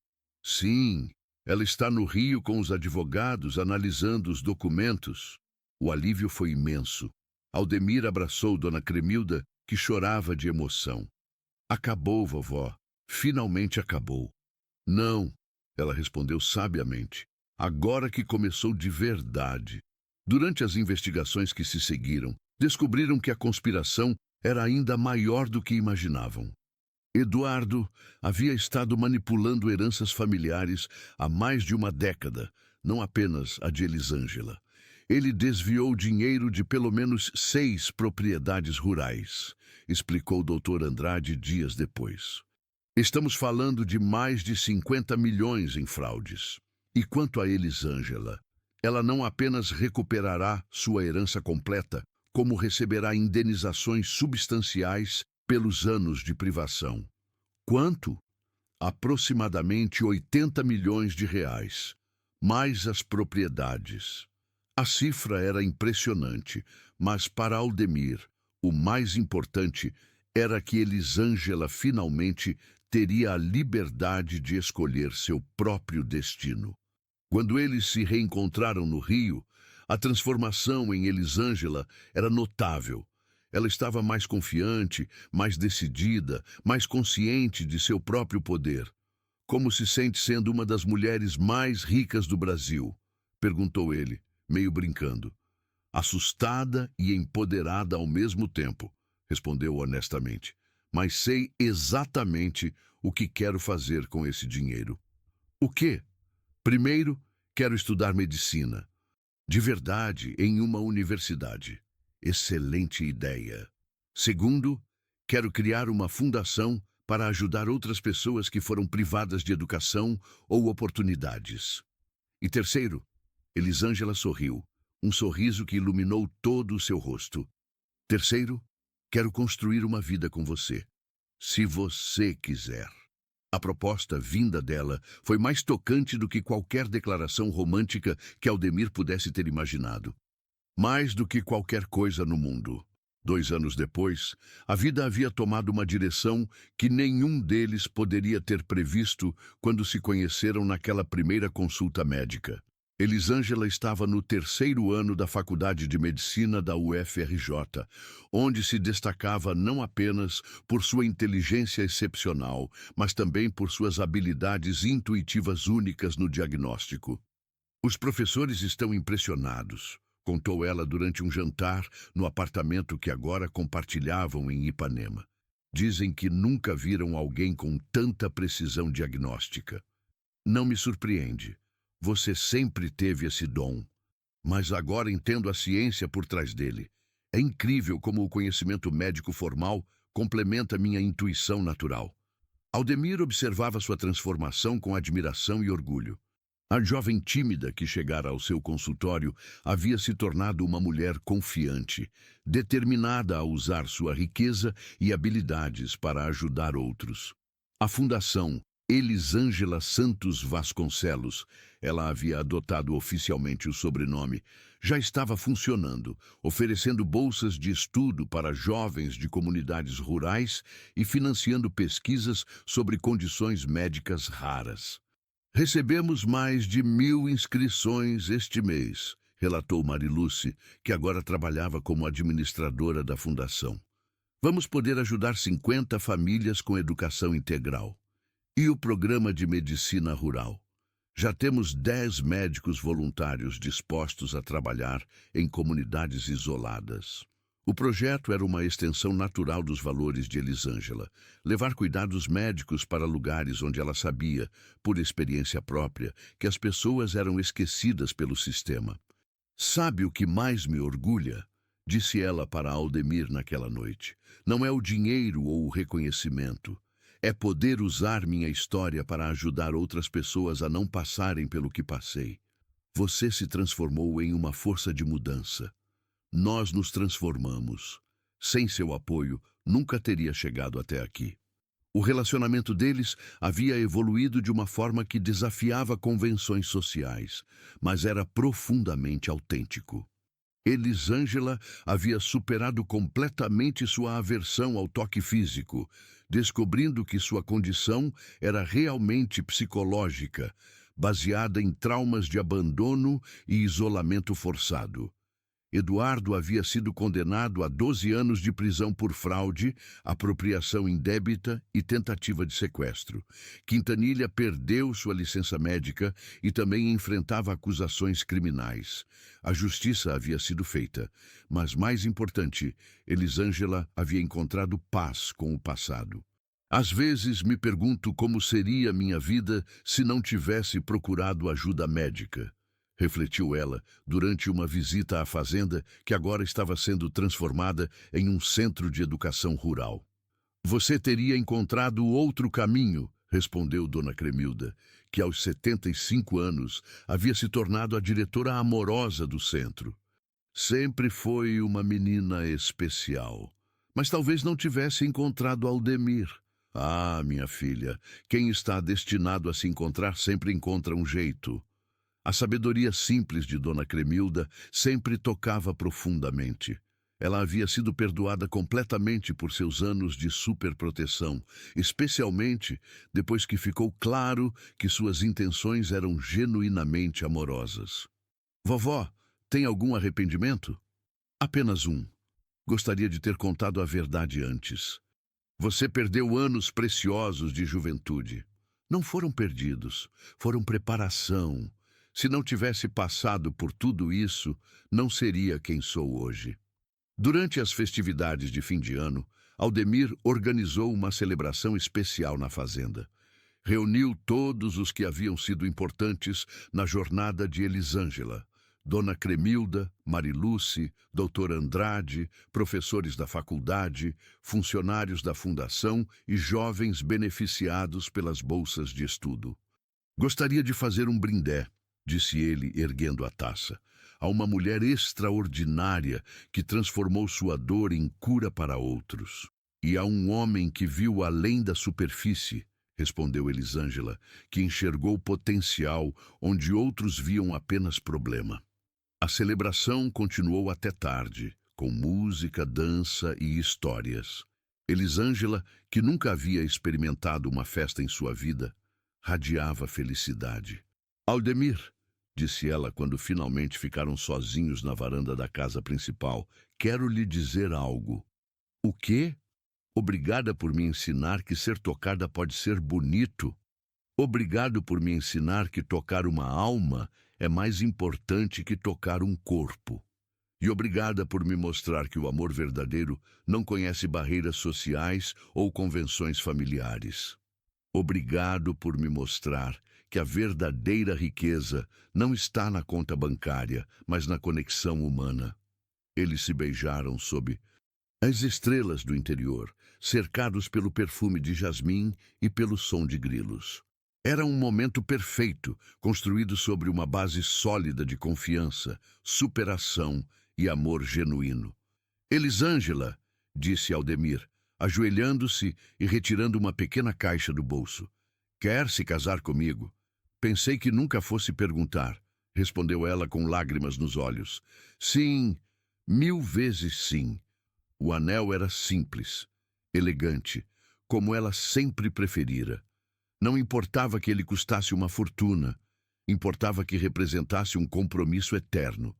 Sim, ela está no Rio com os advogados analisando os documentos. O alívio foi imenso. Aldemir abraçou Dona Cremilda, que chorava de emoção. Acabou, vovó. Finalmente acabou. Não, ela respondeu sabiamente. Agora que começou de verdade. Durante as investigações que se seguiram, descobriram que a conspiração era ainda maior do que imaginavam. Eduardo havia estado manipulando heranças familiares há mais de uma década, não apenas a de Elisângela. Ele desviou dinheiro de pelo menos 6 propriedades rurais, explicou o Dr. Andrade dias depois. Estamos falando de mais de 50 milhões em fraudes. E quanto a Elisângela, ela não apenas recuperará sua herança completa, como receberá indenizações substanciais pelos anos de privação. Quanto? Aproximadamente 80 milhões de reais, mais as propriedades. A cifra era impressionante, mas para Aldemir, O mais importante era que Elisângela finalmente teria a liberdade de escolher seu próprio destino. Quando eles se reencontraram no Rio, a transformação em Elisângela era notável. Ela estava mais confiante, mais decidida, mais consciente de seu próprio poder. Como se sente sendo uma das mulheres mais ricas do Brasil? Perguntou ele, meio brincando. Assustada e empoderada ao mesmo tempo, respondeu honestamente. Mas sei exatamente o que quero fazer com esse dinheiro. O quê? Primeiro, quero estudar medicina. De verdade, em uma universidade. Excelente ideia. Segundo, quero criar uma fundação para ajudar outras pessoas que foram privadas de educação ou oportunidades. E terceiro, Elisângela sorriu, um sorriso que iluminou todo o seu rosto. Terceiro, quero construir uma vida com você, se você quiser. A proposta vinda dela foi mais tocante do que qualquer declaração romântica que Aldemir pudesse ter imaginado. Mais do que qualquer coisa no mundo. 2 anos depois, a vida havia tomado uma direção que nenhum deles poderia ter previsto quando se conheceram naquela primeira consulta médica. Elisângela estava no 3º ano da Faculdade de Medicina da UFRJ, onde se destacava não apenas por sua inteligência excepcional, mas também por suas habilidades intuitivas únicas no diagnóstico. Os professores estão impressionados, contou ela durante um jantar no apartamento que agora compartilhavam em Ipanema. Dizem que nunca viram alguém com tanta precisão diagnóstica. Não me surpreende. Você sempre teve esse dom, mas agora entendo a ciência por trás dele. É incrível como o conhecimento médico formal complementa minha intuição natural. Aldemir observava sua transformação com admiração e orgulho. A jovem tímida que chegara ao seu consultório havia se tornado uma mulher confiante, determinada a usar sua riqueza e habilidades para ajudar outros. A Fundação Elisângela Santos Vasconcelos, ela havia adotado oficialmente o sobrenome, já estava funcionando, oferecendo bolsas de estudo para jovens de comunidades rurais e financiando pesquisas sobre condições médicas raras. Recebemos mais de 1.000 inscrições este mês, relatou Mariluce, que agora trabalhava como administradora da fundação. Vamos poder ajudar 50 famílias com educação integral. E o programa de medicina rural? Já temos 10 médicos voluntários dispostos a trabalhar em comunidades isoladas. O projeto era uma extensão natural dos valores de Elisângela, levar cuidados médicos para lugares onde ela sabia, por experiência própria, que as pessoas eram esquecidas pelo sistema. Sabe o que mais me orgulha? Disse ela para Aldemir naquela noite. Não é o dinheiro ou o reconhecimento. É poder usar minha história para ajudar outras pessoas a não passarem pelo que passei. Você se transformou em uma força de mudança. Nós nos transformamos. Sem seu apoio, nunca teria chegado até aqui. O relacionamento deles havia evoluído de uma forma que desafiava convenções sociais, mas era profundamente autêntico. Elisângela havia superado completamente sua aversão ao toque físico, descobrindo que sua condição era realmente psicológica, baseada em traumas de abandono e isolamento forçado. Eduardo havia sido condenado a 12 anos de prisão por fraude, apropriação indébita e tentativa de sequestro. Quintanilha perdeu sua licença médica e também enfrentava acusações criminais. A justiça havia sido feita, mas mais importante, Elisângela havia encontrado paz com o passado. Às vezes me pergunto como seria minha vida se não tivesse procurado ajuda médica. Refletiu ela durante uma visita à fazenda que agora estava sendo transformada em um centro de educação rural. Você teria encontrado outro caminho, respondeu Dona Cremilda, que aos 75 anos havia se tornado a diretora amorosa do centro. Sempre foi uma menina especial, mas talvez não tivesse encontrado Aldemir. Ah, minha filha, quem está destinado a se encontrar sempre encontra um jeito. A sabedoria simples de Dona Cremilda sempre tocava profundamente. Ela havia sido perdoada completamente por seus anos de superproteção, especialmente depois que ficou claro que suas intenções eram genuinamente amorosas. Vovó, tem algum arrependimento? Apenas um. Gostaria de ter contado a verdade antes. Você perdeu anos preciosos de juventude. Não foram perdidos, foram preparação. Se não tivesse passado por tudo isso, não seria quem sou hoje. Durante as festividades de fim de ano, Aldemir organizou uma celebração especial na fazenda. Reuniu todos os que haviam sido importantes na jornada de Elisângela. Dona Cremilda, Mariluce, Doutor Andrade, professores da faculdade, funcionários da fundação e jovens beneficiados pelas bolsas de estudo. Gostaria de fazer um brindé, disse ele, erguendo a taça, a uma mulher extraordinária que transformou sua dor em cura para outros. E a um homem que viu além da superfície, respondeu Elisângela, que enxergou potencial onde outros viam apenas problema. A celebração continuou até tarde, com música, dança e histórias. Elisângela, que nunca havia experimentado uma festa em sua vida, radiava felicidade. Aldemir, disse ela quando finalmente ficaram sozinhos na varanda da casa principal, quero lhe dizer algo. O quê? Obrigada por me ensinar que ser tocada pode ser bonito. Obrigado por me ensinar que tocar uma alma é mais importante que tocar um corpo. E obrigada por me mostrar que o amor verdadeiro não conhece barreiras sociais ou convenções familiares. Obrigado por me mostrar que a verdadeira riqueza não está na conta bancária, mas na conexão humana. Eles se beijaram sob as estrelas do interior, cercados pelo perfume de jasmim e pelo som de grilos. Era um momento perfeito, construído sobre uma base sólida de confiança, superação e amor genuíno. Elisângela, disse Aldemir, ajoelhando-se e retirando uma pequena caixa do bolso. Quer se casar comigo? Pensei que nunca fosse perguntar, respondeu ela com lágrimas nos olhos. Sim, 1000 vezes sim. O anel era simples, elegante, como ela sempre preferira. Não importava que ele custasse uma fortuna, importava que representasse um compromisso eterno.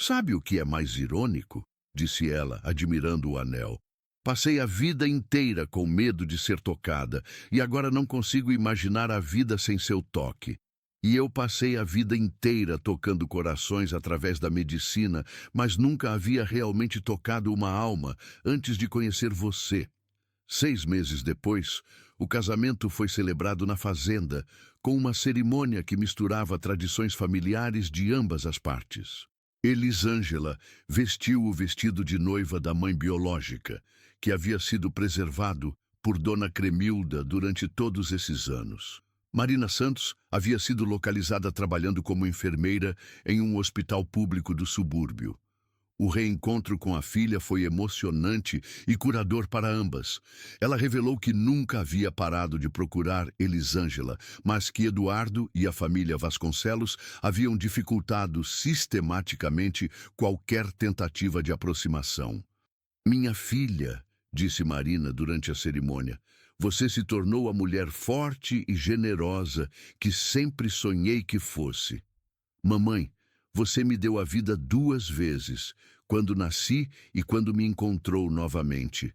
Sabe o que é mais irônico? Disse ela, admirando o anel. Passei a vida inteira com medo de ser tocada, e agora não consigo imaginar a vida sem seu toque. E eu passei a vida inteira tocando corações através da medicina, mas nunca havia realmente tocado uma alma antes de conhecer você. 6 meses depois, o casamento foi celebrado na fazenda, com uma cerimônia que misturava tradições familiares de ambas as partes. Elisângela vestiu o vestido de noiva da mãe biológica, que havia sido preservado por Dona Cremilda durante todos esses anos. Marina Santos havia sido localizada trabalhando como enfermeira em um hospital público do subúrbio. O reencontro com a filha foi emocionante e curador para ambas. Ela revelou que nunca havia parado de procurar Elisângela, mas que Eduardo e a família Vasconcelos haviam dificultado sistematicamente qualquer tentativa de aproximação. Minha filha, disse Marina durante a cerimônia, você se tornou a mulher forte e generosa que sempre sonhei que fosse. Mamãe, você me deu a vida 2 vezes, quando nasci e quando me encontrou novamente.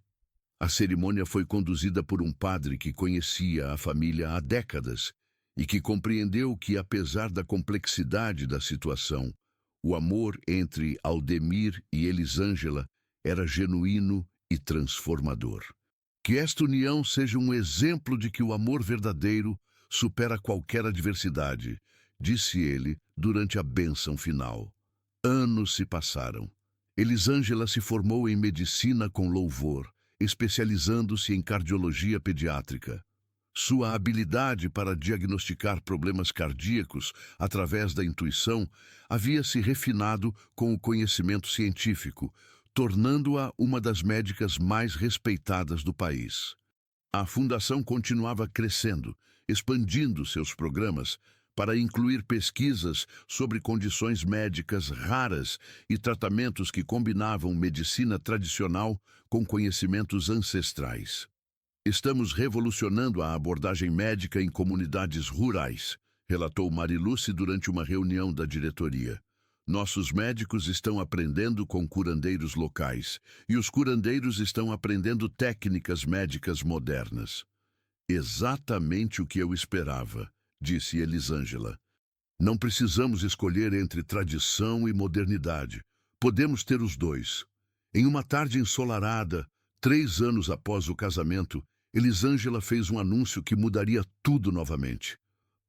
A cerimônia foi conduzida por um padre que conhecia a família há décadas e que compreendeu que, apesar da complexidade da situação, o amor entre Aldemir e Elisângela era genuíno e transformador. Que esta união seja um exemplo de que o amor verdadeiro supera qualquer adversidade, disse ele durante a bênção final. Anos se passaram. Elisângela se formou em medicina com louvor, especializando-se em cardiologia pediátrica. Sua habilidade para diagnosticar problemas cardíacos através da intuição havia se refinado com o conhecimento científico, tornando-a uma das médicas mais respeitadas do país. A fundação continuava crescendo, expandindo seus programas, para incluir pesquisas sobre condições médicas raras e tratamentos que combinavam medicina tradicional com conhecimentos ancestrais. Estamos revolucionando a abordagem médica em comunidades rurais, relatou Mariluce durante uma reunião da diretoria. Nossos médicos estão aprendendo com curandeiros locais e os curandeiros estão aprendendo técnicas médicas modernas. Exatamente o que eu esperava, disse Elisângela. Não precisamos escolher entre tradição e modernidade. Podemos ter os dois. Em uma tarde ensolarada, 3 anos após o casamento, Elisângela fez um anúncio que mudaria tudo novamente.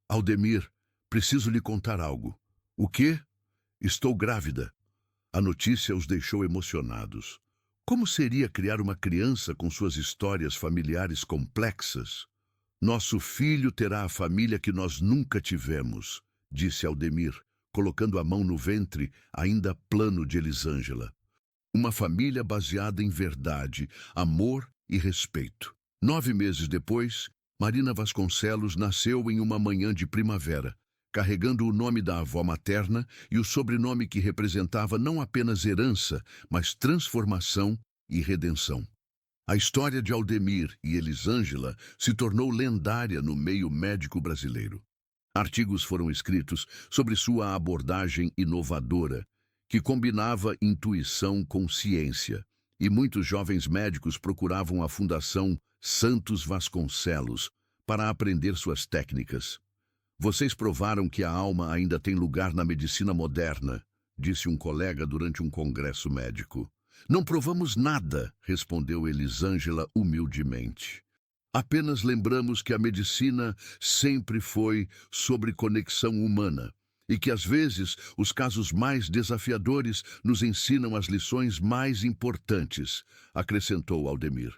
Aldemir, preciso lhe contar algo. O quê? Estou grávida. A notícia os deixou emocionados. Como seria criar uma criança com suas histórias familiares complexas? Nosso filho terá a família que nós nunca tivemos, disse Aldemir, colocando a mão no ventre, ainda plano de Elisângela. Uma família baseada em verdade, amor e respeito. 9 meses depois, Marina Vasconcelos nasceu em uma manhã de primavera, carregando o nome da avó materna e o sobrenome que representava não apenas herança, mas transformação e redenção. A história de Aldemir e Elisângela se tornou lendária no meio médico brasileiro. Artigos foram escritos sobre sua abordagem inovadora, que combinava intuição com ciência, e muitos jovens médicos procuravam a Fundação Santos Vasconcelos para aprender suas técnicas. Vocês provaram que a alma ainda tem lugar na medicina moderna, disse um colega durante um congresso médico. Não provamos nada, respondeu Elisângela humildemente. Apenas lembramos que a medicina sempre foi sobre conexão humana e que, às vezes, os casos mais desafiadores nos ensinam as lições mais importantes, acrescentou Aldemir.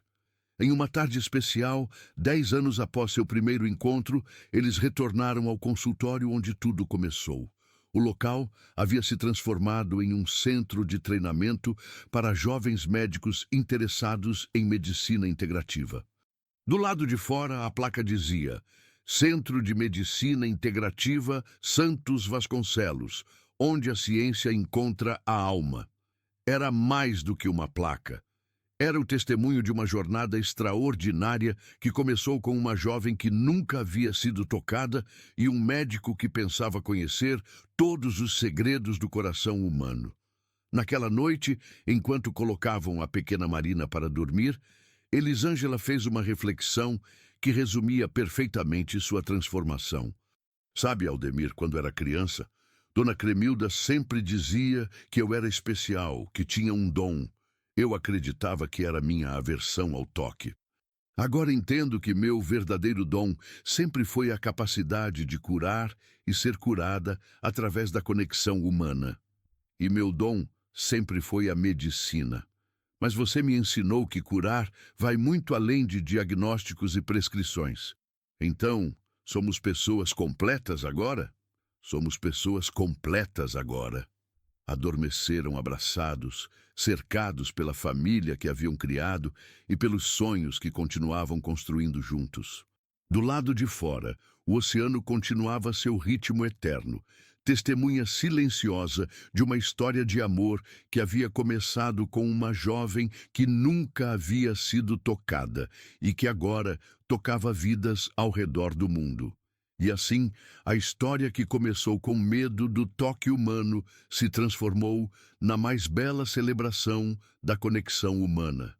Em uma tarde especial, 10 anos após seu primeiro encontro, eles retornaram ao consultório onde tudo começou. O local havia se transformado em um centro de treinamento para jovens médicos interessados em medicina integrativa. Do lado de fora, a placa dizia: Centro de Medicina Integrativa Santos Vasconcelos, onde a ciência encontra a alma. Era mais do que uma placa. Era o testemunho de uma jornada extraordinária que começou com uma jovem que nunca havia sido tocada e um médico que pensava conhecer todos os segredos do coração humano. Naquela noite, enquanto colocavam a pequena Marina para dormir, Elisângela fez uma reflexão que resumia perfeitamente sua transformação. Sabe, Aldemir, quando era criança, Dona Cremilda sempre dizia que eu era especial, que tinha um dom. Eu acreditava que era minha aversão ao toque. Agora entendo que meu verdadeiro dom sempre foi a capacidade de curar e ser curada através da conexão humana. E meu dom sempre foi a medicina. Mas você me ensinou que curar vai muito além de diagnósticos e prescrições. Então, somos pessoas completas agora? Somos pessoas completas agora. Adormeceram abraçados, cercados pela família que haviam criado e pelos sonhos que continuavam construindo juntos. Do lado de fora, o oceano continuava seu ritmo eterno, testemunha silenciosa de uma história de amor que havia começado com uma jovem que nunca havia sido tocada e que agora tocava vidas ao redor do mundo. E assim, a história que começou com medo do toque humano se transformou na mais bela celebração da conexão humana,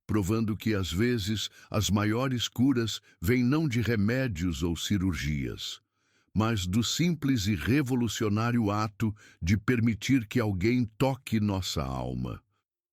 provando que, às vezes, as maiores curas vêm não de remédios ou cirurgias, mas do simples e revolucionário ato de permitir que alguém toque nossa alma.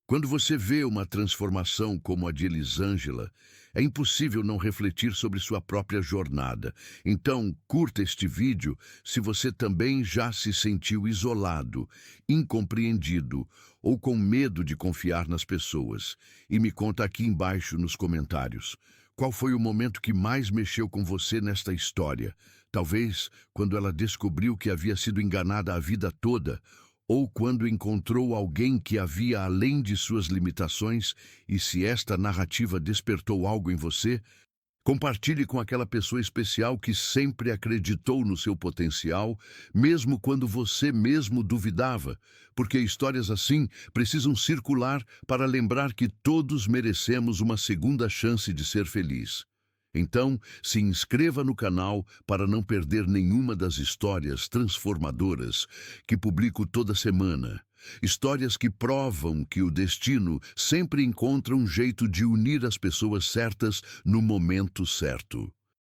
Quando você vê uma transformação como a de Elisângela, é impossível não refletir sobre sua própria jornada. Então, curta este vídeo se você também já se sentiu isolado, incompreendido ou com medo de confiar nas pessoas. E me conta aqui embaixo nos comentários. Qual foi o momento que mais mexeu com você nesta história? Talvez quando ela descobriu que havia sido enganada a vida toda, ou quando encontrou alguém que havia além de suas limitações, e se esta narrativa despertou algo em você, Compartilhe com aquela pessoa especial que sempre acreditou no seu potencial, mesmo quando você mesmo duvidava, porque histórias assim precisam circular para lembrar que todos merecemos uma segunda chance de ser feliz. Então, se inscreva no canal para não perder nenhuma das histórias transformadoras que publico toda semana. Histórias que provam que o destino sempre encontra um jeito de unir as pessoas certas no momento certo.